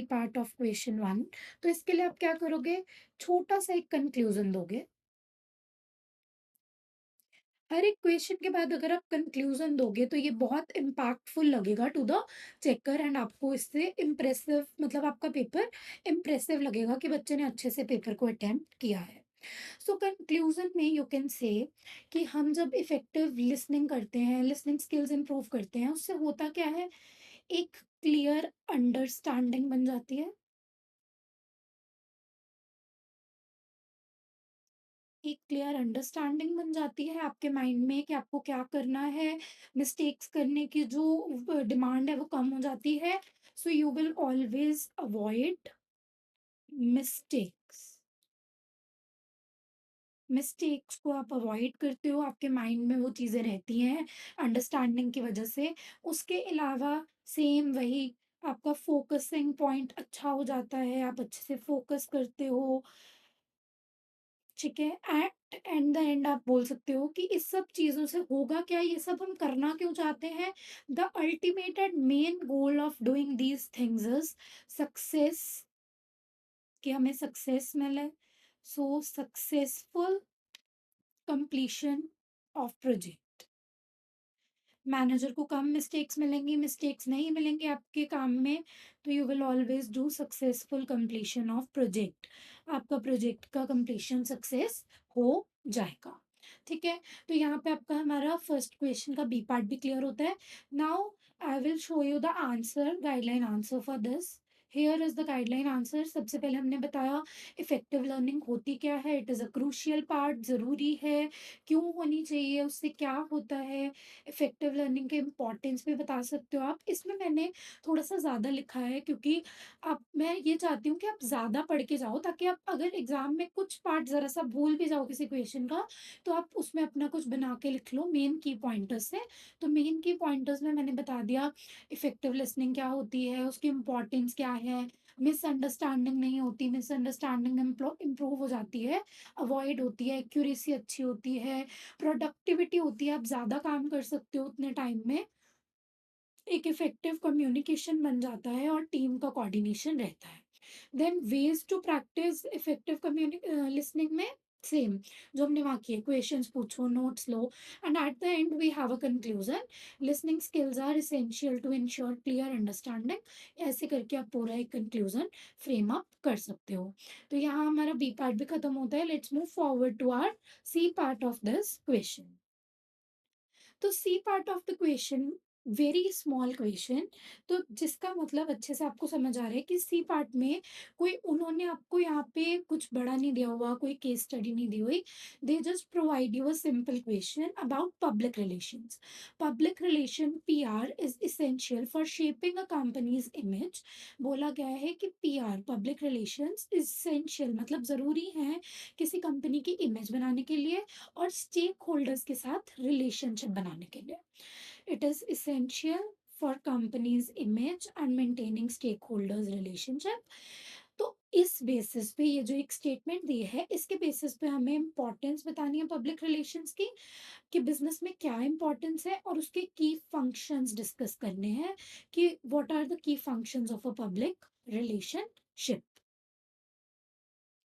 part of question 1। तो इसके लिए आप क्या करोगे, छोटा सा एक कंक्लूजन दोगे। हर एक क्वेश्चन के बाद अगर आप कंक्लूजन दोगे तो ये बहुत इम्पैक्टफुल लगेगा टू द चेकर एंड आपको इससे इम्प्रेसिव, मतलब आपका पेपर इम्प्रेसिव लगेगा कि बच्चे ने अच्छे से पेपर को अटेम्प्ट किया है। सो कंक्लूजन में यू कैन से कि हम जब इफेक्टिव लिसनिंग करते हैं, लिसनिंग स्किल्स इंप्रूव करते हैं, उससे होता क्या है, एक क्लियर अंडरस्टैंडिंग बन जाती है। एक क्लियर अंडरस्टैंडिंग बन जाती है आपके माइंड में कि आपको क्या करना है। मिस्टेक्स करने की जो डिमांड है वो कम हो जाती है। So you will always avoid mistakes. Mistakes को आप अवॉइड करते हो, आपके माइंड में वो चीज़ें रहती हैं अंडरस्टैंडिंग की वजह से। उसके अलावा सेम वही, आपका फोकसिंग पॉइंट अच्छा हो जाता है, आप अच्छे से फोकस करते हो। ठीक है, एट एंड द एंड आप बोल सकते हो कि इस सब चीज़ों से होगा क्या, ये सब हम करना क्यों चाहते हैं। The ultimate and main goal of doing these things is success, कि हमें सक्सेस मिले। So successful completion of project. Manager को कम मिस्टेक्स मिलेंगी, मिस्टेक्स नहीं मिलेंगे आपके काम में, तो you will always do successful completion of project. आपका प्रोजेक्ट का कंप्लीशन सक्सेस हो जाएगा। ठीक है, तो यहाँ पे आपका हमारा फर्स्ट क्वेश्चन का बी पार्ट भी क्लियर होता है। Now I will show you the answer, guideline answer for this. Here is the guideline answer. सबसे पहले हमने बताया इफेक्टिव लर्निंग होती क्या है, it is a crucial part, ज़रूरी है, क्यों होनी चाहिए, उससे क्या होता है, इफेक्टिव लर्निंग के इम्पोर्टेंस भी बता सकते हो आप। इसमें मैंने थोड़ा-सा ज़्यादा लिखा है क्योंकि आप, मैं ये चाहती हूँ कि आप ज़्यादा पढ़ के जाओ ताकि आप अगर एग्ज़ाम में कुछ पार्ट ज़रा-सा भूल भी जाओ किसी क्वेश्चन का, तो आप उसमें अपना कुछ बना के लिख लो मेन की पॉइंटर्स से। तो मेन की पॉइंटर्स में मैंने बता दिया इफेक्टिव लिसनिंग क्या होती है, उसकी इम्पोर्टेंस क्या है, मिसअंडरस्टैंडिंग नहीं होती, मिसअंडरस्टैंडिंग इम्प्रूव हो जाती है, अवॉइड होती है, एक्यूरेसी अच्छी होती है, प्रोडक्टिविटी होती है, आप ज़्यादा काम कर सकते हो उतने टाइम में, एक इफेक्टिव कम्युनिकेशन बन जाता है और टीम का कोऑर्डिनेशन रहता है। Then ways to practice effective listening में सेम जो हमने वहाँ किए, क्वेश्चंस पूछो, नोट्स लो, and at the end we have a conclusion. Listening skills are essential to ensure clear understanding. ऐसे करके आप पूरा एक कंक्लूजन फ्रेम अप कर सकते हो। तो यहाँ हमारा बी पार्ट भी खत्म होता है। Let's move forward to our C part of this question. तो C part of the question, very small question, तो जिसका मतलब अच्छे से आपको समझ आ रहा है कि सी पार्ट में कोई, उन्होंने आपको यहाँ पे कुछ बड़ा नहीं दिया हुआ, कोई केस स्टडी नहीं दी हुई। They just provide you a simple question about public relations. Public relation PR is essential for shaping a companies image. बोला गया है कि पीआर, पब्लिक रिलेशंस इसेंशियल मतलब ज़रूरी है किसी कंपनी की इमेज बनाने के लिए और स्टेक होल्डर्स के साथ रिलेशनशिप बनाने के लिए। It is essential for companies image and maintaining stakeholders relationship. तो इस बेसिस पे ये जो एक स्टेटमेंट दी है, इसके बेसिस पे हमें इंपॉर्टेंस बतानी है पब्लिक रिलेशंस की, कि बिजनेस में क्या इंपॉर्टेंस है और उसके की फंक्शंस डिस्कस करने हैं कि what are the key functions of a public relationship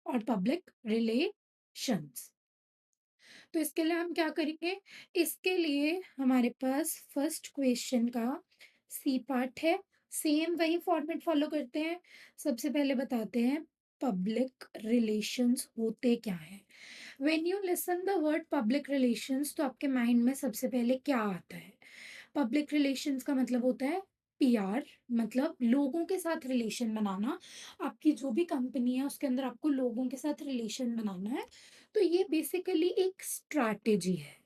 और पब्लिक रिलेशंस। तो इसके लिए हम क्या करेंगे? इसके लिए हमारे पास फर्स्ट क्वेश्चन का सी पार्ट है। सेम वही फॉर्मेट फॉलो करते हैं। सबसे पहले बताते हैं पब्लिक रिलेशंस होते क्या हैं। When you listen the word public relations तो आपके माइंड में सबसे पहले क्या आता है? पब्लिक रिलेशंस का मतलब होता है पीआर, मतलब लोगों के साथ रिलेशन बनाना। आपकी जो भी कंपनी है उसके अंदर आपको लोगों के साथ रिलेशन बनाना है। तो ये बेसिकली एक स्ट्रैटेजी है।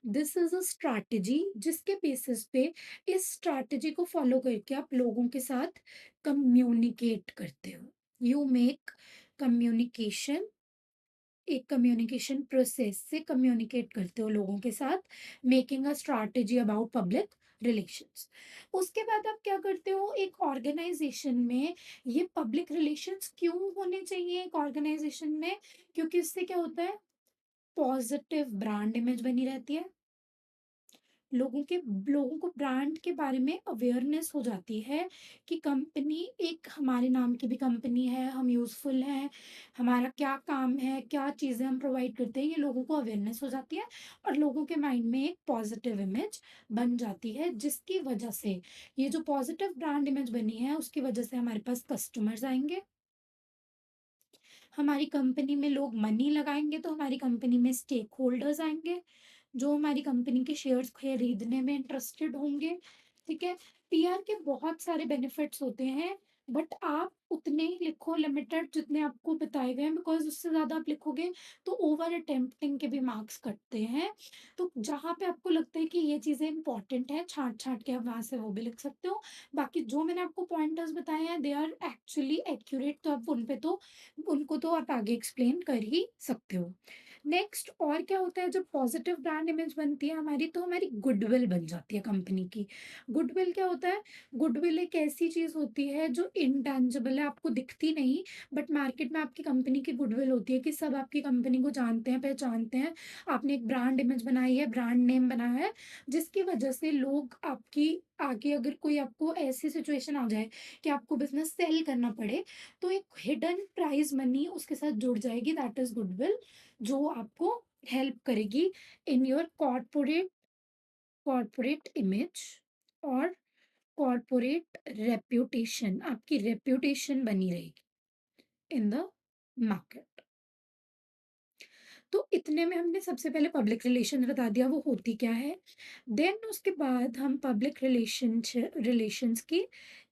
दिस इज अ स्ट्रैटेजी जिसके बेसिस पे इस स्ट्रैटेजी को फॉलो करके आप लोगों के साथ कम्युनिकेट करते हो। यू मेक कम्युनिकेशन, एक कम्युनिकेशन प्रोसेस से कम्युनिकेट करते हो लोगों के साथ, making a strategy about public relations. उसके बाद आप क्या करते हो एक ऑर्गेनाइजेशन में? ये पब्लिक रिलेशंस क्यों होने चाहिए एक ऑर्गेनाइजेशन में? क्योंकि इससे क्या होता है, पॉजिटिव ब्रांड इमेज बनी रहती है। लोगों को ब्रांड के बारे में अवेयरनेस हो जाती है कि कंपनी एक हमारे नाम की भी कंपनी है, हम यूज़फुल हैं, हमारा क्या काम है, क्या चीज़ें हम प्रोवाइड करते हैं, ये लोगों को अवेयरनेस हो जाती है और लोगों के माइंड में एक पॉजिटिव इमेज बन जाती है, जिसकी वजह से ये जो पॉजिटिव ब्रांड इमेज बनी है उसकी वजह से हमारे पास कस्टमर्स आएंगे, हमारी कंपनी में लोग मनी लगाएंगे तो हमारी कंपनी में स्टेक होल्डर्स आएंगे जो हमारी कंपनी के शेयर्स खरीदने में इंटरेस्टेड होंगे। ठीक है? पीआर के बहुत सारे बेनिफिट्स होते हैं, बट आप उतने ही लिखो लिमिटेड जितने आपको बताए गए हैं, बिकॉज़ उससे ज़्यादा आप लिखोगे तो ओवर अटेम्प्टिंग के भी मार्क्स कटते हैं। तो जहाँ पे आपको लगता है कि ये चीज़ें इंपॉर्टेंट हैं, छाँट-छाँट के आप वहाँ से वो भी लिख सकते हो। बाकी जो मैंने आपको पॉइंटर्स बताए हैं दे आर एक्चुअली एक्यूरेट, तो आप उन पे तो उनको तो आप आगे एक्सप्लेन कर ही सकते हो। नेक्स्ट और क्या होता है, जब पॉजिटिव ब्रांड इमेज बनती है हमारी तो हमारी गुडविल बन जाती है कंपनी की। गुडविल क्या होता है? गुडविल एक ऐसी चीज़ होती है जो इंटेंजिबल है, आपको दिखती नहीं, बट मार्केट में आपकी कंपनी की गुडविल होती है कि सब आपकी कंपनी को जानते हैं, पहचानते हैं। आपने एक ब्रांड इमेज बनाई है, ब्रांड नेम बनाया है, जिसकी वजह से लोग आपकी आगे अगर कोई आपको ऐसी सिचुएशन आ जाए कि आपको बिज़नेस सेल करना पड़े, तो एक हिडन प्राइज़ मनी उसके साथ जुड़ जाएगी, दैट इज़ गुडविल, जो आपको हेल्प करेगी इन योर कॉर्पोरेट इमेज और कॉर्पोरेट रेप्यूटेशन, आपकी रेप्यूटेशन बनी रहेगी इन द मार्केट। तो इतने में हमने सबसे पहले पब्लिक रिलेशन बता दिया वो होती क्या है। देन उसके बाद हम पब्लिक रिलेशंस की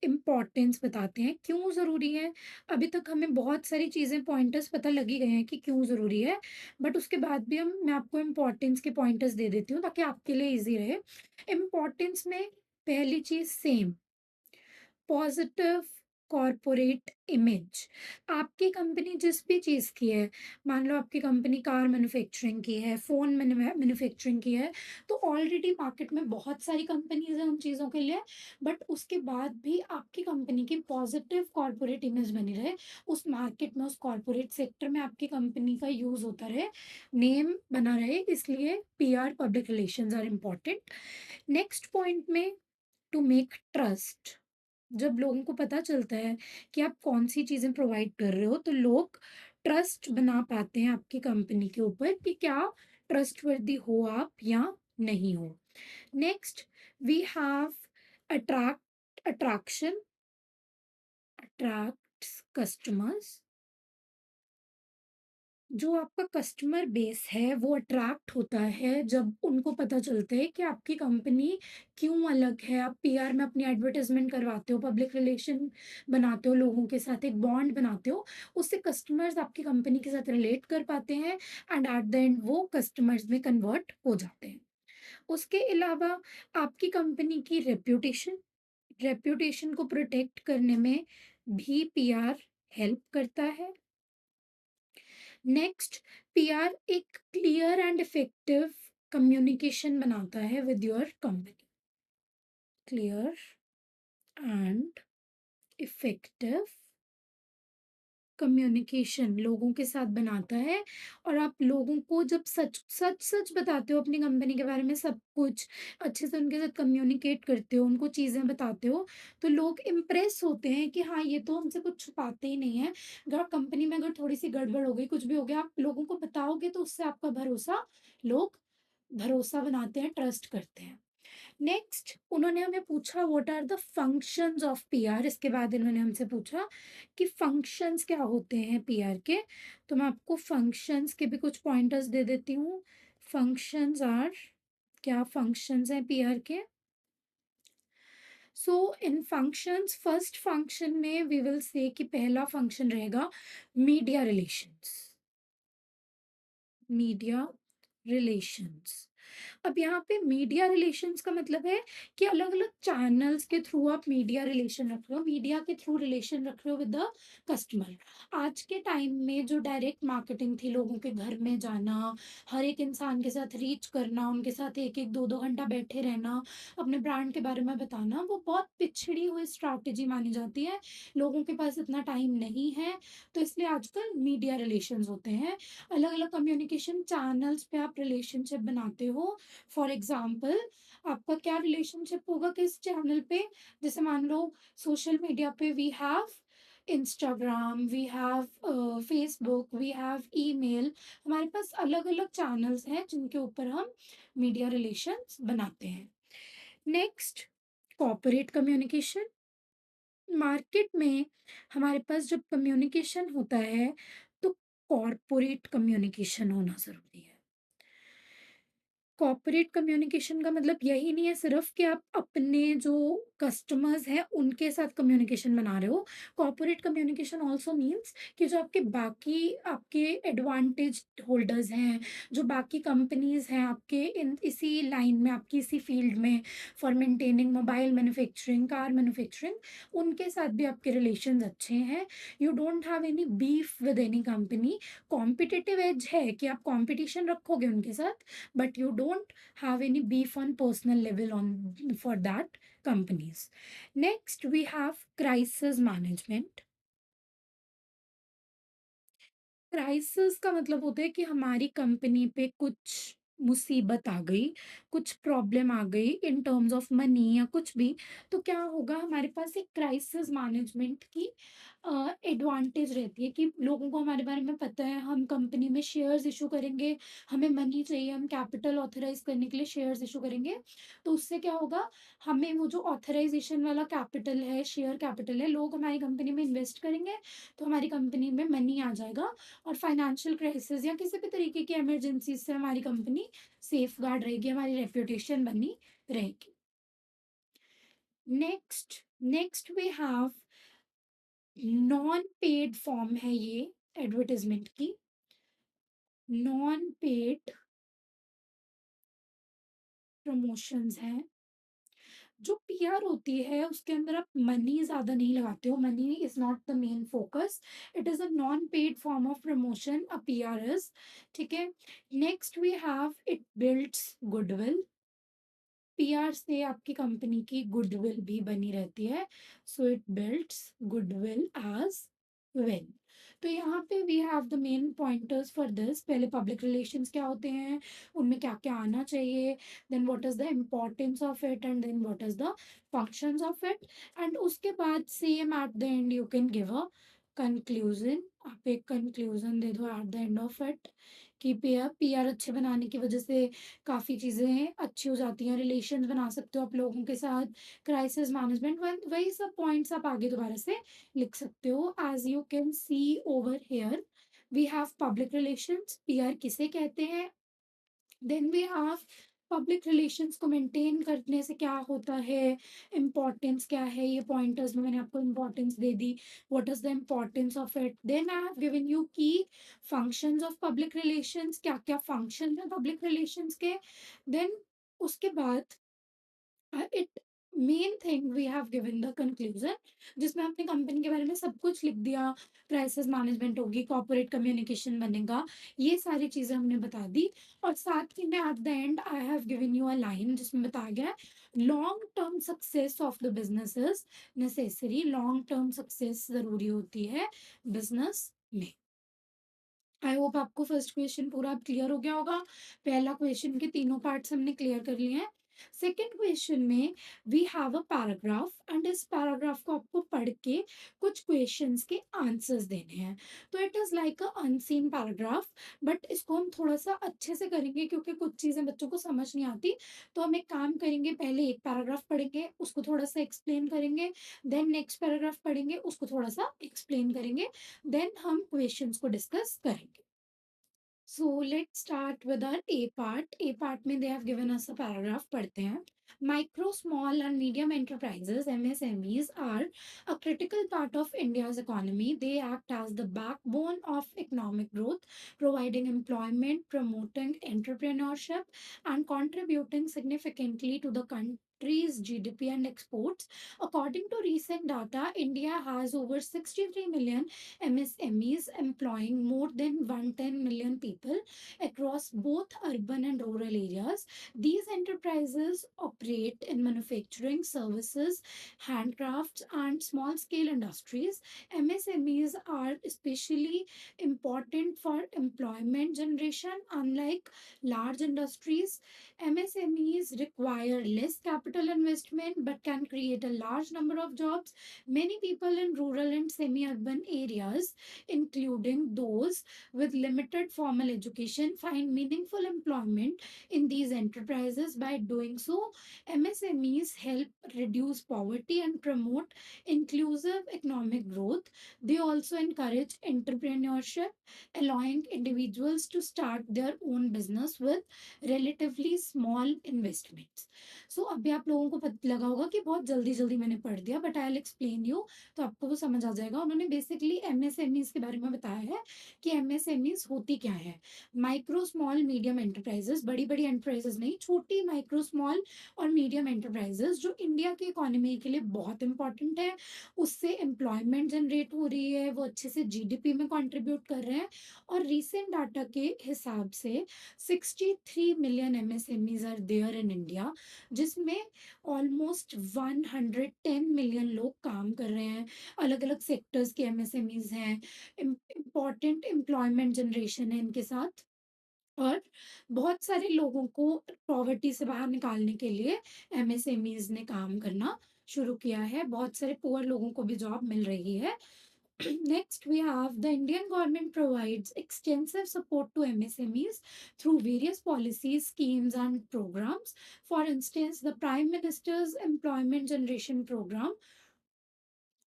इम्पोर्टेंस बताते हैं, क्यों ज़रूरी है। अभी तक हमें बहुत सारी चीज़ें पॉइंटर्स पता लग ही गए हैं कि क्यों ज़रूरी है, बट उसके बाद भी हम मैं आपको इम्पोर्टेंस के पॉइंटर्स दे देती हूँ ताकि आपके लिए ईज़ी रहे। इम्पोर्टेंस में पहली चीज़ सेम, पॉजिटिव कॉर्पोरेट इमेज। आपकी कंपनी जिस भी चीज़ की है, मान लो आपकी कंपनी कार मैन्युफैक्चरिंग की है, फ़ोन मैन्युफैक्चरिंग की है, तो ऑलरेडी मार्केट में बहुत सारी कंपनीज़ हैं उन चीज़ों के लिए, बट उसके बाद भी आपकी कंपनी की पॉजिटिव कॉर्पोरेट इमेज बनी रहे, उस मार्केट में, उस कॉर्पोरेट सेक्टर में आपकी कंपनी का यूज़ होता रहे, नेम बना रहे, इसलिए PR public relations are important. Next point में टू मेक ट्रस्ट, जब लोगों को पता चलता है कि आप कौन-सी चीज़ें प्रोवाइड कर रहे हो, तो लोग ट्रस्ट बना पाते हैं आपकी कंपनी के ऊपर कि क्या ट्रस्टवर्दी हो आप या नहीं हो। Next we have attraction attracts customers. जो आपका कस्टमर बेस है वो अट्रैक्ट होता है जब उनको पता चलता है कि आपकी कंपनी क्यों अलग है। आप पीआर में अपनी एडवर्टाइजमेंट करवाते हो, पब्लिक रिलेशन बनाते हो, लोगों के साथ एक बॉन्ड बनाते हो, उससे कस्टमर्स आपकी कंपनी के साथ रिलेट कर पाते हैं एंड एट द एंड वो कस्टमर्स में कन्वर्ट हो जाते हैं। उसके अलावा आपकी कंपनी की रेप्यूटेशन को प्रोटेक्ट करने में भी पीआर हेल्प करता है। नेक्स्ट, पीआर एक क्लियर एंड इफेक्टिव कम्युनिकेशन बनाता है with your company. Clear and effective communication लोगों के साथ बनाता है और आप लोगों को जब सच बताते हो अपनी कंपनी के बारे में सब कुछ, अच्छे से उनके साथ कम्युनिकेट करते हो, उनको चीज़ें बताते हो, तो लोग इम्प्रेस होते हैं कि हाँ, ये तो हमसे कुछ छुपाते ही नहीं है। अगर कंपनी में अगर थोड़ी-सी गड़बड़ हो गई, कुछ भी हो गया, आप लोगों को बताओगे तो उससे आपका लोग भरोसा बनाते हैं, ट्रस्ट करते हैं। नेक्स्ट उन्होंने हमें पूछा what are the functions of PR. इसके बाद इन्होंने हमसे पूछा कि फंक्शंस क्या होते हैं पीआर के। तो मैं आपको फंक्शंस के भी कुछ पॉइंटर्स दे देती हूँ। फंक्शंस आर, क्या फंक्शंस हैं पीआर के? सो इन फंक्शंस, फर्स्ट फंक्शन में वी विल से कि पहला फंक्शन रहेगा मीडिया रिलेशंस। Media relations. अब यहाँ पे मीडिया रिलेशंस का मतलब है कि अलग-अलग चैनल्स के थ्रू आप मीडिया रिलेशन रख रहे हो, मीडिया के थ्रू रिलेशन रख रहे हो विद द कस्टमर। आज के टाइम में जो डायरेक्ट मार्केटिंग थी, लोगों के घर में जाना, हर एक इंसान के साथ रीच करना, उनके साथ 1-1, 2-2 घंटा बैठे रहना, अपने ब्रांड के बारे में बताना, वो बहुत पिछड़ी हुई स्ट्रैटेजी मानी जाती है। लोगों के पास इतना टाइम नहीं है, तो इसलिए आजकल मीडिया रिलेशंस होते हैं। अलग-अलग कम्युनिकेशन चैनल्स पे आप रिलेशनशिप बनाते हो। फॉर एग्ज़ाम्पल आपका क्या रिलेशनशिप होगा किस चैनल पे? जैसे मान लो सोशल मीडिया पे we have Instagram, we have Facebook, we have email. हमारे पास अलग-अलग चैनल्स हैं जिनके ऊपर हम मीडिया रिलेशंस बनाते हैं। Next, corporate communication. मार्केट में हमारे पास जब कम्युनिकेशन होता है, तो कॉर्पोरेट कम्युनिकेशन होना ज़रूरी है। कॉर्पोरेट कम्युनिकेशन का मतलब यही नहीं है सिर्फ कि आप अपने जो कस्टमर्स हैं उनके साथ कम्युनिकेशन बना रहे हो। कॉर्पोरेट कम्युनिकेशन आल्सो मीन्स कि जो आपके एडवांटेज होल्डर्स हैं, जो बाकी कंपनीज़ हैं आपके इन इसी लाइन में, आपकी इसी फील्ड में, for maintaining mobile manufacturing, car manufacturing, उनके साथ भी आपके रिलेशंस अच्छे हैं। You don't have any beef with any company. Competitive as है कि आप कॉम्पिटिशन रखोगे उनके साथ, but you don't have any beef on personal level on for that companies. Next we have crisis management. Crisis का मतलब होता है कि हमारी कंपनी पे कुछ मुसीबत आ गई, कुछ प्रॉब्लम आ गई इन टर्म्स ऑफ मनी या कुछ भी, तो क्या होगा, हमारे पास एक क्राइसिस मैनेजमेंट की एडवांटेज रहती है कि लोगों को हमारे बारे में पता है, हम कंपनी में शेयर्स इश्यू करेंगे, हमें मनी चाहिए, हम कैपिटल ऑथराइज करने के लिए शेयर्स इश्यू करेंगे, तो उससे क्या होगा, हमें वो जो ऑथराइजेशन वाला कैपिटल है, शेयर कैपिटल है, लोग हमारी कंपनी में इन्वेस्ट करेंगे, तो हमारी कंपनी में मनी आ जाएगा और फाइनेंशियल क्राइसिस या किसी भी तरीके की इमरजेंसी से हमारी कंपनी सेफगार्ड रहेगी, हमारी रेपुटेशन बनी रहेगी। Next next we have non paid form है ये एडवर्टाइजमेंट की। नॉन पेड प्रमोशंस हैं। जो पीआर होती है उसके अंदर आप मनी ज़्यादा नहीं लगाते हो, money is not the main focus, it is a non paid form of promotion a PR is, ठीक है? Next we have it builds goodwill. PR से आपकी कंपनी की गुडविल भी बनी रहती है, so it builds goodwill as well. तो यहाँ पे we have the main pointers for this. पहले पब्लिक रिलेशंस क्या होते हैं, उनमें क्या-क्या आना चाहिए, then what is the importance of it and then what is the functions of it, and उसके बाद same at the end you can give a conclusion. आप एक कंक्लूज़न दे दो at the end of it कि PR PR अच्छे बनाने की वजह से काफ़ी चीज़ें अच्छी हो जाती हैं, रिलेशंस बना सकते हो आप लोगों के साथ, क्राइसिस मैनेजमेंट, वही सब पॉइंट्स आप आगे दोबारा से लिख सकते हो। As you can see over here, we have public relations, PR किसे कहते हैं? Then we have public relations को मेंटेन करने से क्या होता है, इम्पोर्टेंस क्या है, ये पॉइंटर्स में मैंने आपको इम्पोर्टेंस दे दी, what is the importance of it. Then I have given you की फंक्शंस ऑफ पब्लिक रिलेशंस, क्या-क्या फंक्शन है पब्लिक रिलेशंस के। देन उसके बाद it main thing we have given the conclusion, जिसमें अपनी कंपनी के बारे में सब कुछ लिख दिया। क्राइसिस मैनेजमेंट होगी, कॉर्पोरेट कम्युनिकेशन बनेगा, ये सारी चीजें हमने बता दी। और साथ ही में eight the and I have given you a line जिसमें बताया गया है, long term success of the business is necessary. Long term success जरूरी होती है बिजनेस में। आई होप आपको फर्स्ट क्वेश्चन पूरा क्लियर हो गया होगा। पहला क्वेश्चन के तीनों पार्ट्स हमने क्लियर कर लिए हैं। सेकेंड क्वेश्चन में we have a paragraph and इस पैराग्राफ को आपको पढ़ के कुछ क्वेश्चंस के आंसर्स देने हैं। तो it is like a unseen paragraph, but इसको हम थोड़ा सा अच्छे से करेंगे क्योंकि कुछ चीजें बच्चों को समझ नहीं आती। तो हम एक काम करेंगे, पहले एक पैराग्राफ पढ़ेंगे, उसको थोड़ा सा एक्सप्लेन करेंगे, देन नेक्स्ट पैराग्राफ पढ़ेंगे, उसको थोड़ा सा एक्सप्लेन करेंगे, देन हम क्वेश्चंस को डिस्कस करेंगे। So let's start with our A part. A part में they have given us a paragraph, पढ़ते हैं। Micro, small and medium enterprises (MSMEs) are a critical part of India's economy. They act as the backbone of economic growth, providing employment, promoting entrepreneurship, and contributing significantly to the country's GDP and exports. According to recent data, India has over 63 million MSMEs employing more than 110 million people across both urban and rural areas. These enterprises operate in manufacturing, services, handcrafts, and small scale industries. MSMEs are especially important for employment generation. Unlike large industries, MSMEs require less capital investment but can create a large number of jobs. Many people in rural and semi urban areas, including those with limited formal education, find meaningful employment in these enterprises. By doing so, MSMEs help reduce poverty and promote inclusive economic growth. They also encourage entrepreneurship, allowing individuals to start their own business with relatively small investments. सो अभी आप लोगों को पता लगा होगा कि बहुत जल्दी जल्दी मैंने पढ़ दिया, but I will explain you, तो आपको वो समझ आ जाएगा। उन्होंने बेसिकली एमएसएमईज के बारे में बताया है कि एमएसएमईज होती क्या है। माइक्रो स्मॉल मीडियम एंटरप्राइजेस, बड़ी बड़ी एंटरप्राइजेस नहीं, छोटी माइक्रो स्मॉल और मीडियम एंटरप्राइजेस जो इंडिया की इकोनॉमी के लिए बहुत इंपॉर्टेंट है। उससे एम्प्लॉयमेंट जनरेट हो रही है, वो अच्छे से जीडीपी में कंट्रीब्यूट कर रहे हैं। और रीसेंट डाटा के हिसाब से 63 million MSMEs are there in India, जिसमें ऑलमोस्ट 110 मिलियन लोग काम कर रहे हैं। अलग अलग सेक्टर्स के एमएसएमईज हैं। इम्पॉर्टेंट एम्प्लॉयमेंट जनरेशन है इनके साथ। और बहुत सारे लोगों को पॉवर्टी से बाहर निकालने के लिए एमएसएमईज ने काम करना शुरू किया है। बहुत सारे पुअर लोगों को भी जॉब मिल रही है। Next, we have the Indian government provides extensive support to MSMEs through various policies, schemes, and programs. For instance, the Prime Minister's Employment Generation Program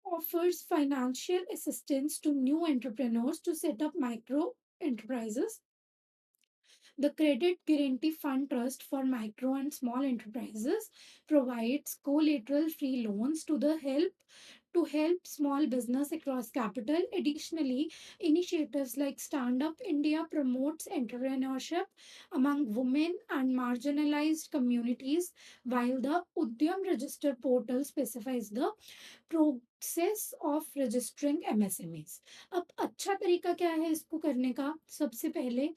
offers financial assistance to new entrepreneurs to set up micro enterprises. The Credit Guarantee Fund Trust for Micro and Small Enterprises provides collateral free loans to help small business across capital. Additionally, initiatives like Stand Up India promotes entrepreneurship among women and marginalized communities, while the Udyam Register portal specifies the process of registering MSMEs. अब अच्छा तरीका क्या है इसको करने का? सबसे पहले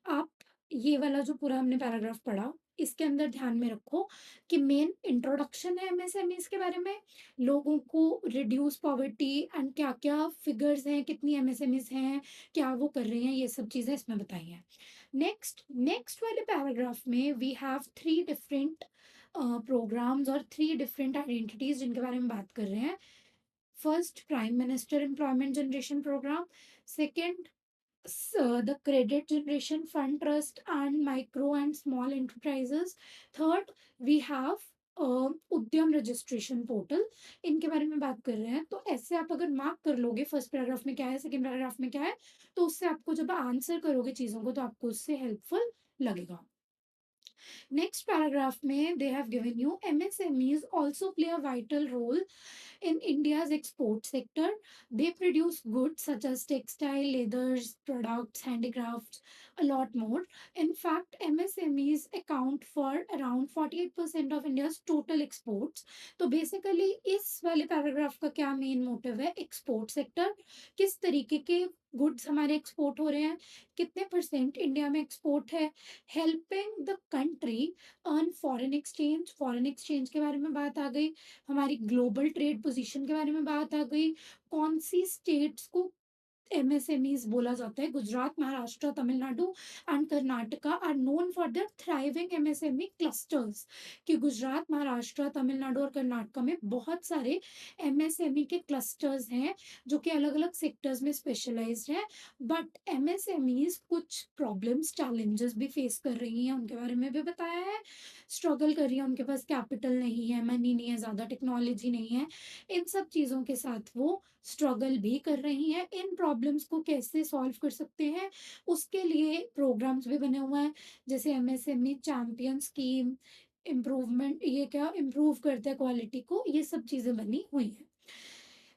आप ये वाला जो पूरा हमने पैराग्राफ पढ़ा, इसके अंदर ध्यान में रखो कि मेन इंट्रोडक्शन है एमएसएमईज के बारे में, लोगों को रिड्यूस पॉवर्टी एंड क्या-क्या फिगर्स हैं, कितनी एमएसएमईज हैं, क्या वो कर रही हैं, ये सब चीज़ें इसमें बताई हैं। नेक्स्ट नेक्स्ट वाले पैराग्राफ में वी हैव 3 डिफरेंट प्रोग्राम्स और 3 डिफरेंट आइडेंटिटीज जिनके बारे में बात कर रहे हैं। First, prime minister employment generation program. Second, the Credit Generation Fund Trust and Micro and Small Enterprises. Third, we have उद्यम रजिस्ट्रेशन पोर्टल, इनके बारे में बात कर रहे हैं। तो ऐसे आप अगर मार्क कर लोगे फर्स्ट पैराग्राफ में क्या है, सेकंड पैराग्राफ में क्या है, तो उससे आपको जब आंसर करोगे चीज़ों को तो आपको उससे हेल्पफुल लगेगा। नेक्स्ट पैराग्राफ में they have given you MSMEs also play a vital role in India's export sector. They produce goods such as textile, leathers, products, handicrafts, a lot more. In fact, MSMEs account for around 48% of India's total exports. तो basically इस वाले paragraph का क्या main motive है? Export sector, किस तरीके के goods हमारे एक्सपोर्ट हो रहे हैं, कितने परसेंट इंडिया में एक्सपोर्ट है, helping the country earn foreign exchange के बारे में बात आ गई, हमारी ग्लोबल ट्रेड पोजीशन के बारे में बात आ गई, कौन सी स्टेट्स को एमएसएमईज बोला जाता है। Gujarat, Maharashtra, Tamil Nadu and Karnataka are known for their thriving MSME clusters, कि गुजरात, महाराष्ट्र, तमिलनाडु और कर्नाटका में बहुत सारे एमएसएमई के क्लस्टर्स हैं जो कि अलग अलग सेक्टर्स में स्पेशलाइज्ड हैं। बट एमएसएमईज कुछ प्रॉब्लम्स, चैलेंजेस भी फेस कर रही हैं, उनके बारे में भी बताया है। स्ट्रगल कर रही है, उनके पास कैपिटल नहीं है, मनी नहीं है, ज़्यादा टेक्नोलॉजी नहीं है, इन सब चीज़ों के साथ वो स्ट्रगल भी कर रही हैं। इन प्रॉब्लम्स को कैसे सॉल्व कर सकते हैं, उसके लिए प्रोग्राम्स भी बने हुए हैं, जैसे एमएसएमई चैंपियन स्कीम, इम्प्रूवमेंट, ये क्या इम्प्रूव करता है क्वालिटी को, ये सब चीज़ें बनी हुई हैं।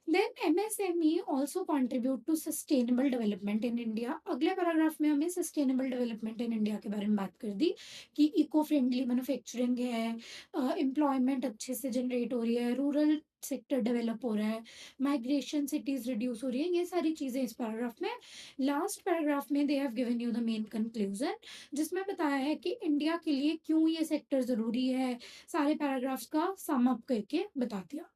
Then MSME also contribute to sustainable development in India. अगले पैराग्राफ में हमें सस्टेनेबल डेवलपमेंट इन इंडिया के बारे में बात कर दी कि इको फ्रेंडली मैन्युफैक्चरिंग है, एम्प्लॉयमेंट अच्छे से जनरेट हो रही है, रूरल सेक्टर डेवलप हो रहा है, माइग्रेशन सिटीज रिड्यूस हो रही है, ये सारी चीज़ें इस पैराग्राफ में। लास्ट पैराग्राफ में they have given you the main conclusion, जिसमें बताया है कि इंडिया के लिए क्यों ये सेक्टर ज़रूरी है, सारे पैराग्राफ्स का सम अप करके बता दिया।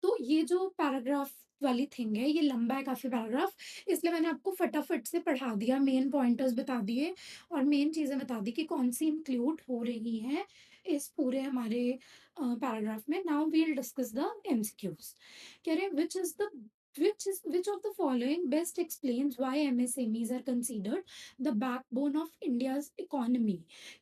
तो ये जो पैराग्राफ वाली थिंग है, ये लंबा है काफ़ी पैराग्राफ, इसलिए मैंने आपको फटाफट से पढ़ा दिया, मेन पॉइंटर्स बता दिए और मेन चीज़ें बता दी कि कौन सी इंक्लूड हो रही हैं इस पूरे हमारे पैराग्राफ में। Now we'll discuss the MCQs. कह रहे हैं which of the following best explains why MSMEs are considered the backbone of India's economy?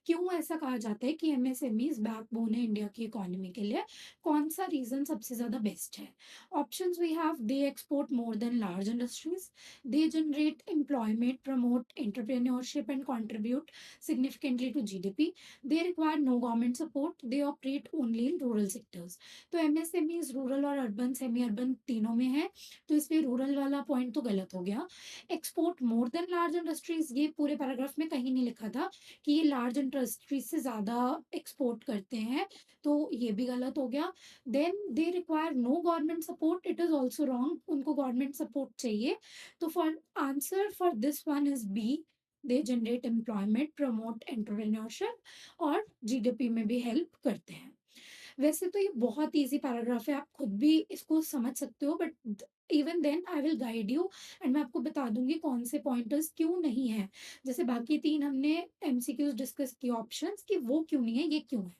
क्यों ऐसा कहा जाता है कि MSMEs बैकबोन है इंडिया की इकोनॉमी के लिए? कौन सा रीजन सबसे ज्यादा बेस्ट है? Options we have, they export more than large industries, they generate employment, promote entrepreneurship and contribute significantly to GDP, they require no government support, they operate only in rural sectors. तो MSME rural और urban, semi urban तीनों में है, तो इसलिए rural वाला point तो गलत हो गया। Export more than large industries, ये पूरे पैराग्राफ में कहीं नहीं लिखा था कि ये लार्ज इंडस्ट्रीज से ज्यादा एक्सपोर्ट करते हैं, तो ये भी गलत हो गया। Then they require no government support, it is also wrong, उनको गवर्नमेंट सपोर्ट चाहिए। तो for answer for this one is B, they generate employment, promote entrepreneurship और जीडीपी में भी हेल्प करते हैं। वैसे तो ये बहुत इजी पैराग्राफ है, आप खुद भी इसको समझ सकते हो, but even then I will guide you and मैं आपको बता दूंगी कौन से पॉइंटर्स क्यों नहीं है। जैसे बाकी तीन हमने एमसीक्यूज डिस्कस किए ऑप्शंस, कि वो क्यों नहीं है, ये क्यों है।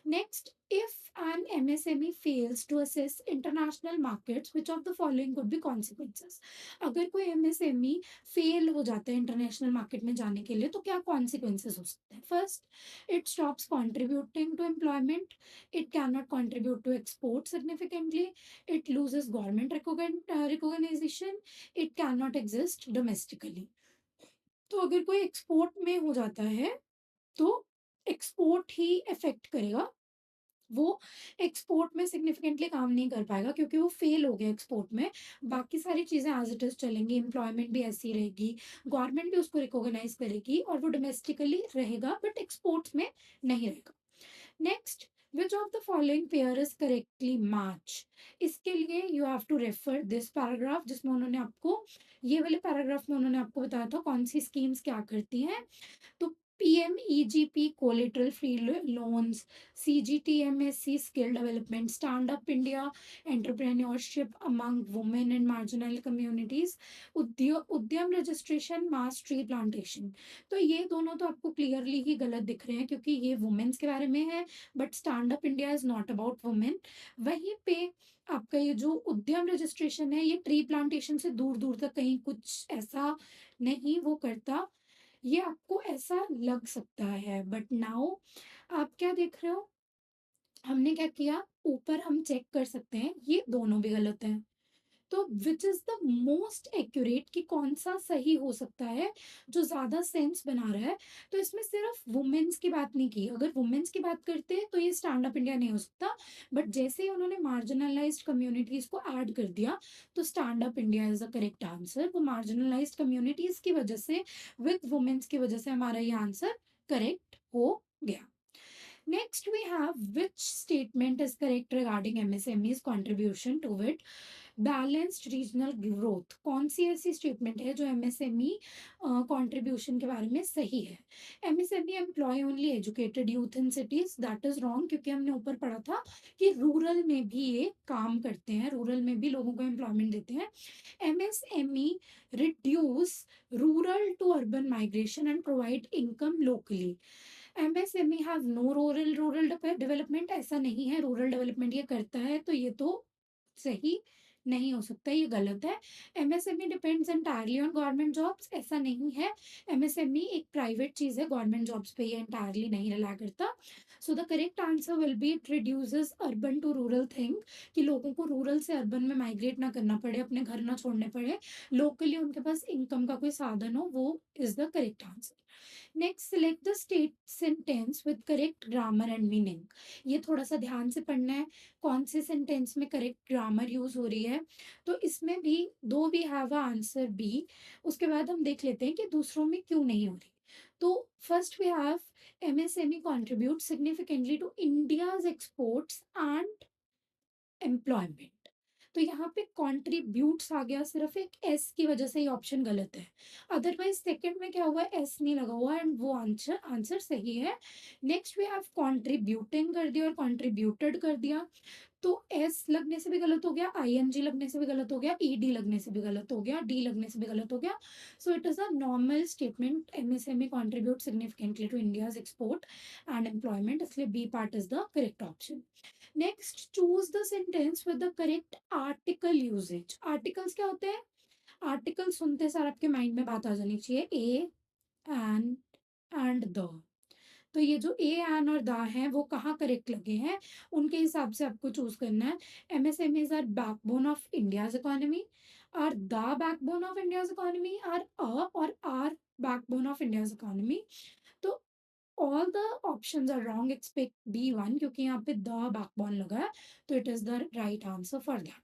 Next, if an MSME fails to assess international markets, which of the following could be consequences? अगर कोई MSME फेल हो जाता है इंटरनेशनल मार्केट में जाने के लिए, तो क्या कॉन्सिक्वेंसेस हो सकते हैं? First, it stops contributing to employment, it can not contribute to export significantly, it loses government recognization, it can not exist domestically. तो अगर कोई एक्सपोर्ट में हो जाता है तो एक्सपोर्ट ही इफेक्ट करेगा, वो एक्सपोर्ट में सिग्निफिकेंटली काम नहीं कर पाएगा क्योंकि वो फेल हो गया एक्सपोर्ट में। बाकी सारी चीज़ें एज इट इज़ चलेंगी, एम्प्लॉयमेंट भी ऐसी ही रहेगी, गवर्नमेंट भी उसको रिकॉग्नाइज करेगी और वो डोमेस्टिकली रहेगा बट एक्सपोर्ट्स में नहीं रहेगा। Next, which of the following pair is correctly match? इसके लिए you have to refer this paragraph, जिसमें उन्होंने आपको, ये वाले पैराग्राफ में उन्होंने आपको बताया था कौन सी स्कीम्स क्या करती हैं। तो PMEGP collateral free loans, CGTMSC skill development, stand up India entrepreneurship among women and marginal communities, उद्यम रजिस्ट्रेशन, मास ट्री प्लांटेशन। तो ये दोनों तो आपको क्लियरली ही गलत दिख रहे हैं क्योंकि ये वुमेन्स के बारे में है, but stand up India is not about women. वहीं पे आपका ये जो उद्यम रजिस्ट्रेशन है, ये ट्री प्लांटेशन से दूर दूर तक कहीं कुछ ऐसा नहीं वो करता, ये आपको ऐसा लग सकता है। बट नाउ आप क्या देख रहे हो, हमने क्या किया, ऊपर हम चेक कर सकते हैं, ये दोनों भी गलत हैं। तो which is the most accurate कि कौन-सा सही हो सकता है, जो ज़्यादा सेंस बना रहा है। तो इसमें सिर्फ वुमेन्स की बात नहीं की, अगर वुमेन्स की बात करते तो ये स्टैंड अप इंडिया नहीं हो सकता, बट जैसे ही उन्होंने मार्जिनलाइज्ड कम्युनिटीज़ को ऐड कर दिया, तो stand up India is the correct answer. वो मार्जिनलाइज्ड कम्युनिटीज़ की वजह से, विद वुमेन्स की वजह से हमारा ये आंसर करेक्ट हो गया। Next, we have which statement is correct regarding MSME's contribution to it? Balanced regional growth, कौन सी ऐसी स्टेटमेंट है जो एमएसएमई कंट्रीब्यूशन के बारे में सही है? MSME employ only educated youth in cities, that is wrong, क्योंकि हमने ऊपर पढ़ा था कि रूरल में भी ये काम करते हैं, रूरल में भी लोगों को एम्प्लॉयमेंट देते हैं। MSME reduce rural to urban migration and provide income locally. MSME have no rural development, ऐसा नहीं है, रूरल डेवलपमेंट ये करता है, तो ये तो सही नहीं हो सकता, ये गलत है। MSME depends entirely on government jobs, ऐसा नहीं है। एमएसएमई एक प्राइवेट चीज है, गवर्नमेंट जॉब्स पे ये एंटायरली नहीं रिलाई करता। So the correct answer will be it reduces urban to rural thing, कि लोगों को रूरल से अर्बन में माइग्रेट ना करना पड़े, अपने घर ना छोड़ने पड़े, लोकली उनके पास इनकम का कोई साधन हो, वो is the correct answer. Next, select the state sentence with correct grammar and meaning. ये थोड़ा सा ध्यान से पढ़ना है, कौन से सेंटेंस में करेक्ट ग्रामर यूज हो रही है। तो इसमें भी दो वी हैव आंसर बी, उसके बाद हम देख लेते हैं कि दूसरों में क्यों नहीं हो रही। तो first we have MSME contribute significantly to India's exports and employment. तो यहाँ पे कॉन्ट्रीब्यूट्स आ गया, सिर्फ एक एस की वजह से ये ऑप्शन गलत है, अदरवाइज सेकंड में क्या हुआ है, एस नहीं लगा हुआ एंड वो आंसर आंसर सही है। नेक्स्ट वी हैव कॉन्ट्रीब्यूटिंग कर दिया और कॉन्ट्रीब्यूटेड कर दिया, तो एस लगने से भी गलत हो गया, आईएनजी लगने से भी गलत हो गया, ईडी लगने से भी गलत हो गया, डी लगने से भी गलत हो गया। So it is a normal statement, MSME contribute significantly to India's export and employment, इसलिए B part is the correct option. Next, choose the sentence with the correct article usage. Articles क्या होते हैं? आर्टिकल सुनते सार आपके mind में बात आ जानी चाहिए, ए, एंड द। तो ये जो ए, एन और द हैं वो कहाँ करेक्ट लगे हैं, उनके हिसाब से आपको चूज करना है। MSMEs are backbone of India's economy, are the backbone of India's economy, are और are backbone of India's economy. तो all the options are wrong expect B one, क्योंकि यहाँ पे द बैकबोन लगा है, तो it is the right answer for that.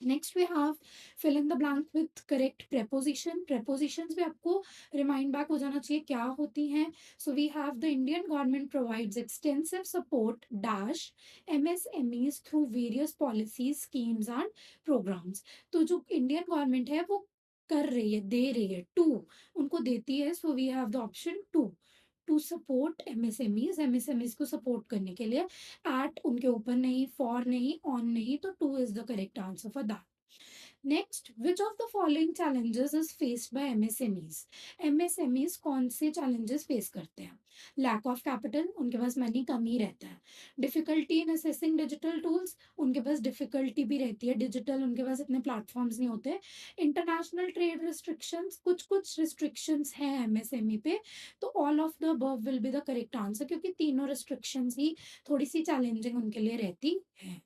Next we have fill in the blank with correct preposition. Prepositions भी आपको remind back हो जाना चाहिए क्या होती हैं। So we have the Indian government provides extensive support dash MSMEs through various policies, schemes and programs. तो जो इंडियन गवर्नमेंट है वो कर रही है, दे रही है, टू उनको देती है, so we have the option to support MSMEs, MSMEs को सपोर्ट करने के लिए। एट उनके ऊपर नहीं, फॉर नहीं, ऑन नहीं, तो two is the correct answer for that. Next, which of the following challenges is faced by MSMEs. MSMEs कौन से चैलेंजेस फेस करते हैं? लैक ऑफ कैपिटल, उनके पास मनी कम ही रहता है। Difficulty in assessing digital tools, उनके पास डिफिकल्टी भी रहती है, डिजिटल उनके पास इतने प्लेटफॉर्म्स नहीं होते। इंटरनेशनल ट्रेड रिस्ट्रिक्शंस, कुछ कुछ रिस्ट्रिक्शंस हैं एमएसएमई पे, तो all of the above will be the correct answer, क्योंकि तीनों रिस्ट्रिक्शंस ही थोड़ी सी चैलेंजिंग उनके लिए रहती है।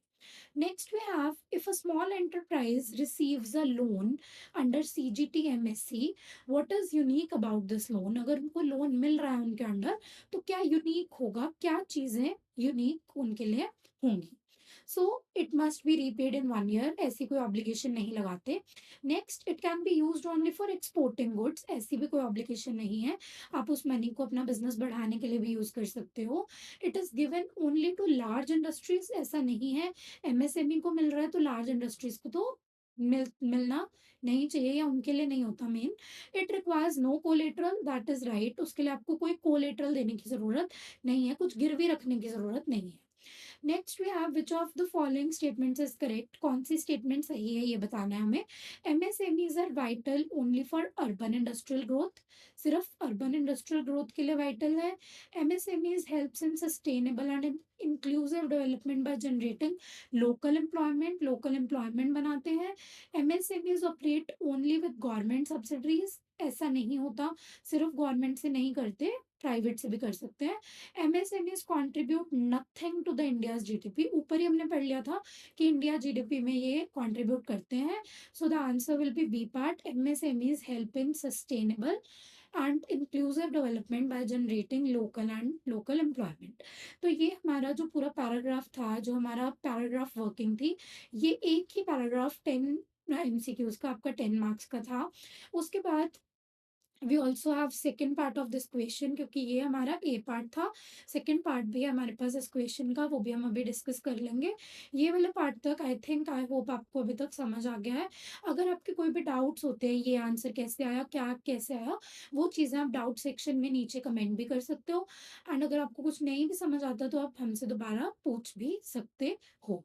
Next, we have if a small enterprise receives a loan under CGT MSC, what is unique about this loan? अगर उनको लोन मिल रहा है उनके अंडर, तो क्या यूनिक होगा, क्या चीजें यूनिक उनके लिए होंगी? So it must be repaid in 1 year, ऐसी कोई ऑब्लिगेशन नहीं लगाते। Next, it can be use only for exporting goods, ऐसी भी कोई ऑब्लिगेशन नहीं है, आप उस मनी को अपना बिजनेस बढ़ाने के लिए भी यूज कर सकते हो। It is given only to large industries, ऐसा नहीं है एमएसएमई को मिल रहा है तो लार्ज इंडस्ट्रीज को तो मिलना नहीं चाहिए, या उनके लिए नहीं होता main. It requires no collateral, that is right, उसके लिए आपको कोई कोलेटरल देने की जरूरत नहीं है, कुछ गिरवी रखने की जरूरत नहीं है। Next we have which of the following statements is correct, कौन सी स्टेटमेंट सही है ये बताना है हमें। MSMEs are vital only for urban industrial growth, सिर्फ अर्बन इंडस्ट्रियल ग्रोथ के लिए वाइटल है। MSMEs helps in sustainable and inclusive development by generating local employment बनाते हैं। MSMEs operate only with government subsidies, ऐसा नहीं होता, सिर्फ गवर्नमेंट से नहीं करते, प्राइवेट से भी कर सकते हैं। MSMEs contribute nothing to the India's GDP, ऊपर ही हमने पढ़ लिया था कि इंडिया जीडीपी में ये कंट्रीब्यूट करते हैं। So the answer will be B part, MSMEs help in sustainable and inclusive development by generating local employment. तो ये हमारा जो पूरा पैराग्राफ था, जो हमारा पैराग्राफ वर्किंग थी, ये एक ही पैराग्राफ 10 एमसीक्यूज़ का, आपका 10 मार्क्स का था। उसके बाद we also have second part of this question, क्योंकि ये हमारा ए पार्ट था। सेकेंड पार्ट भी है हमारे पास इस क्वेश्चन का, वो भी हम अभी डिस्कस कर लेंगे। ये वाले पार्ट तक आई होप आपको अभी तक समझ आ गया है। अगर आपके कोई भी डाउट्स होते हैं, ये आंसर कैसे आया, क्या कैसे आया, वो चीज़ें आप डाउट सेक्शन में नीचे कमेंट भी कर सकते हो। एंड अगर आपको कुछ नहीं भी समझ आता तो आप हमसे दोबारा पूछ भी सकते हो।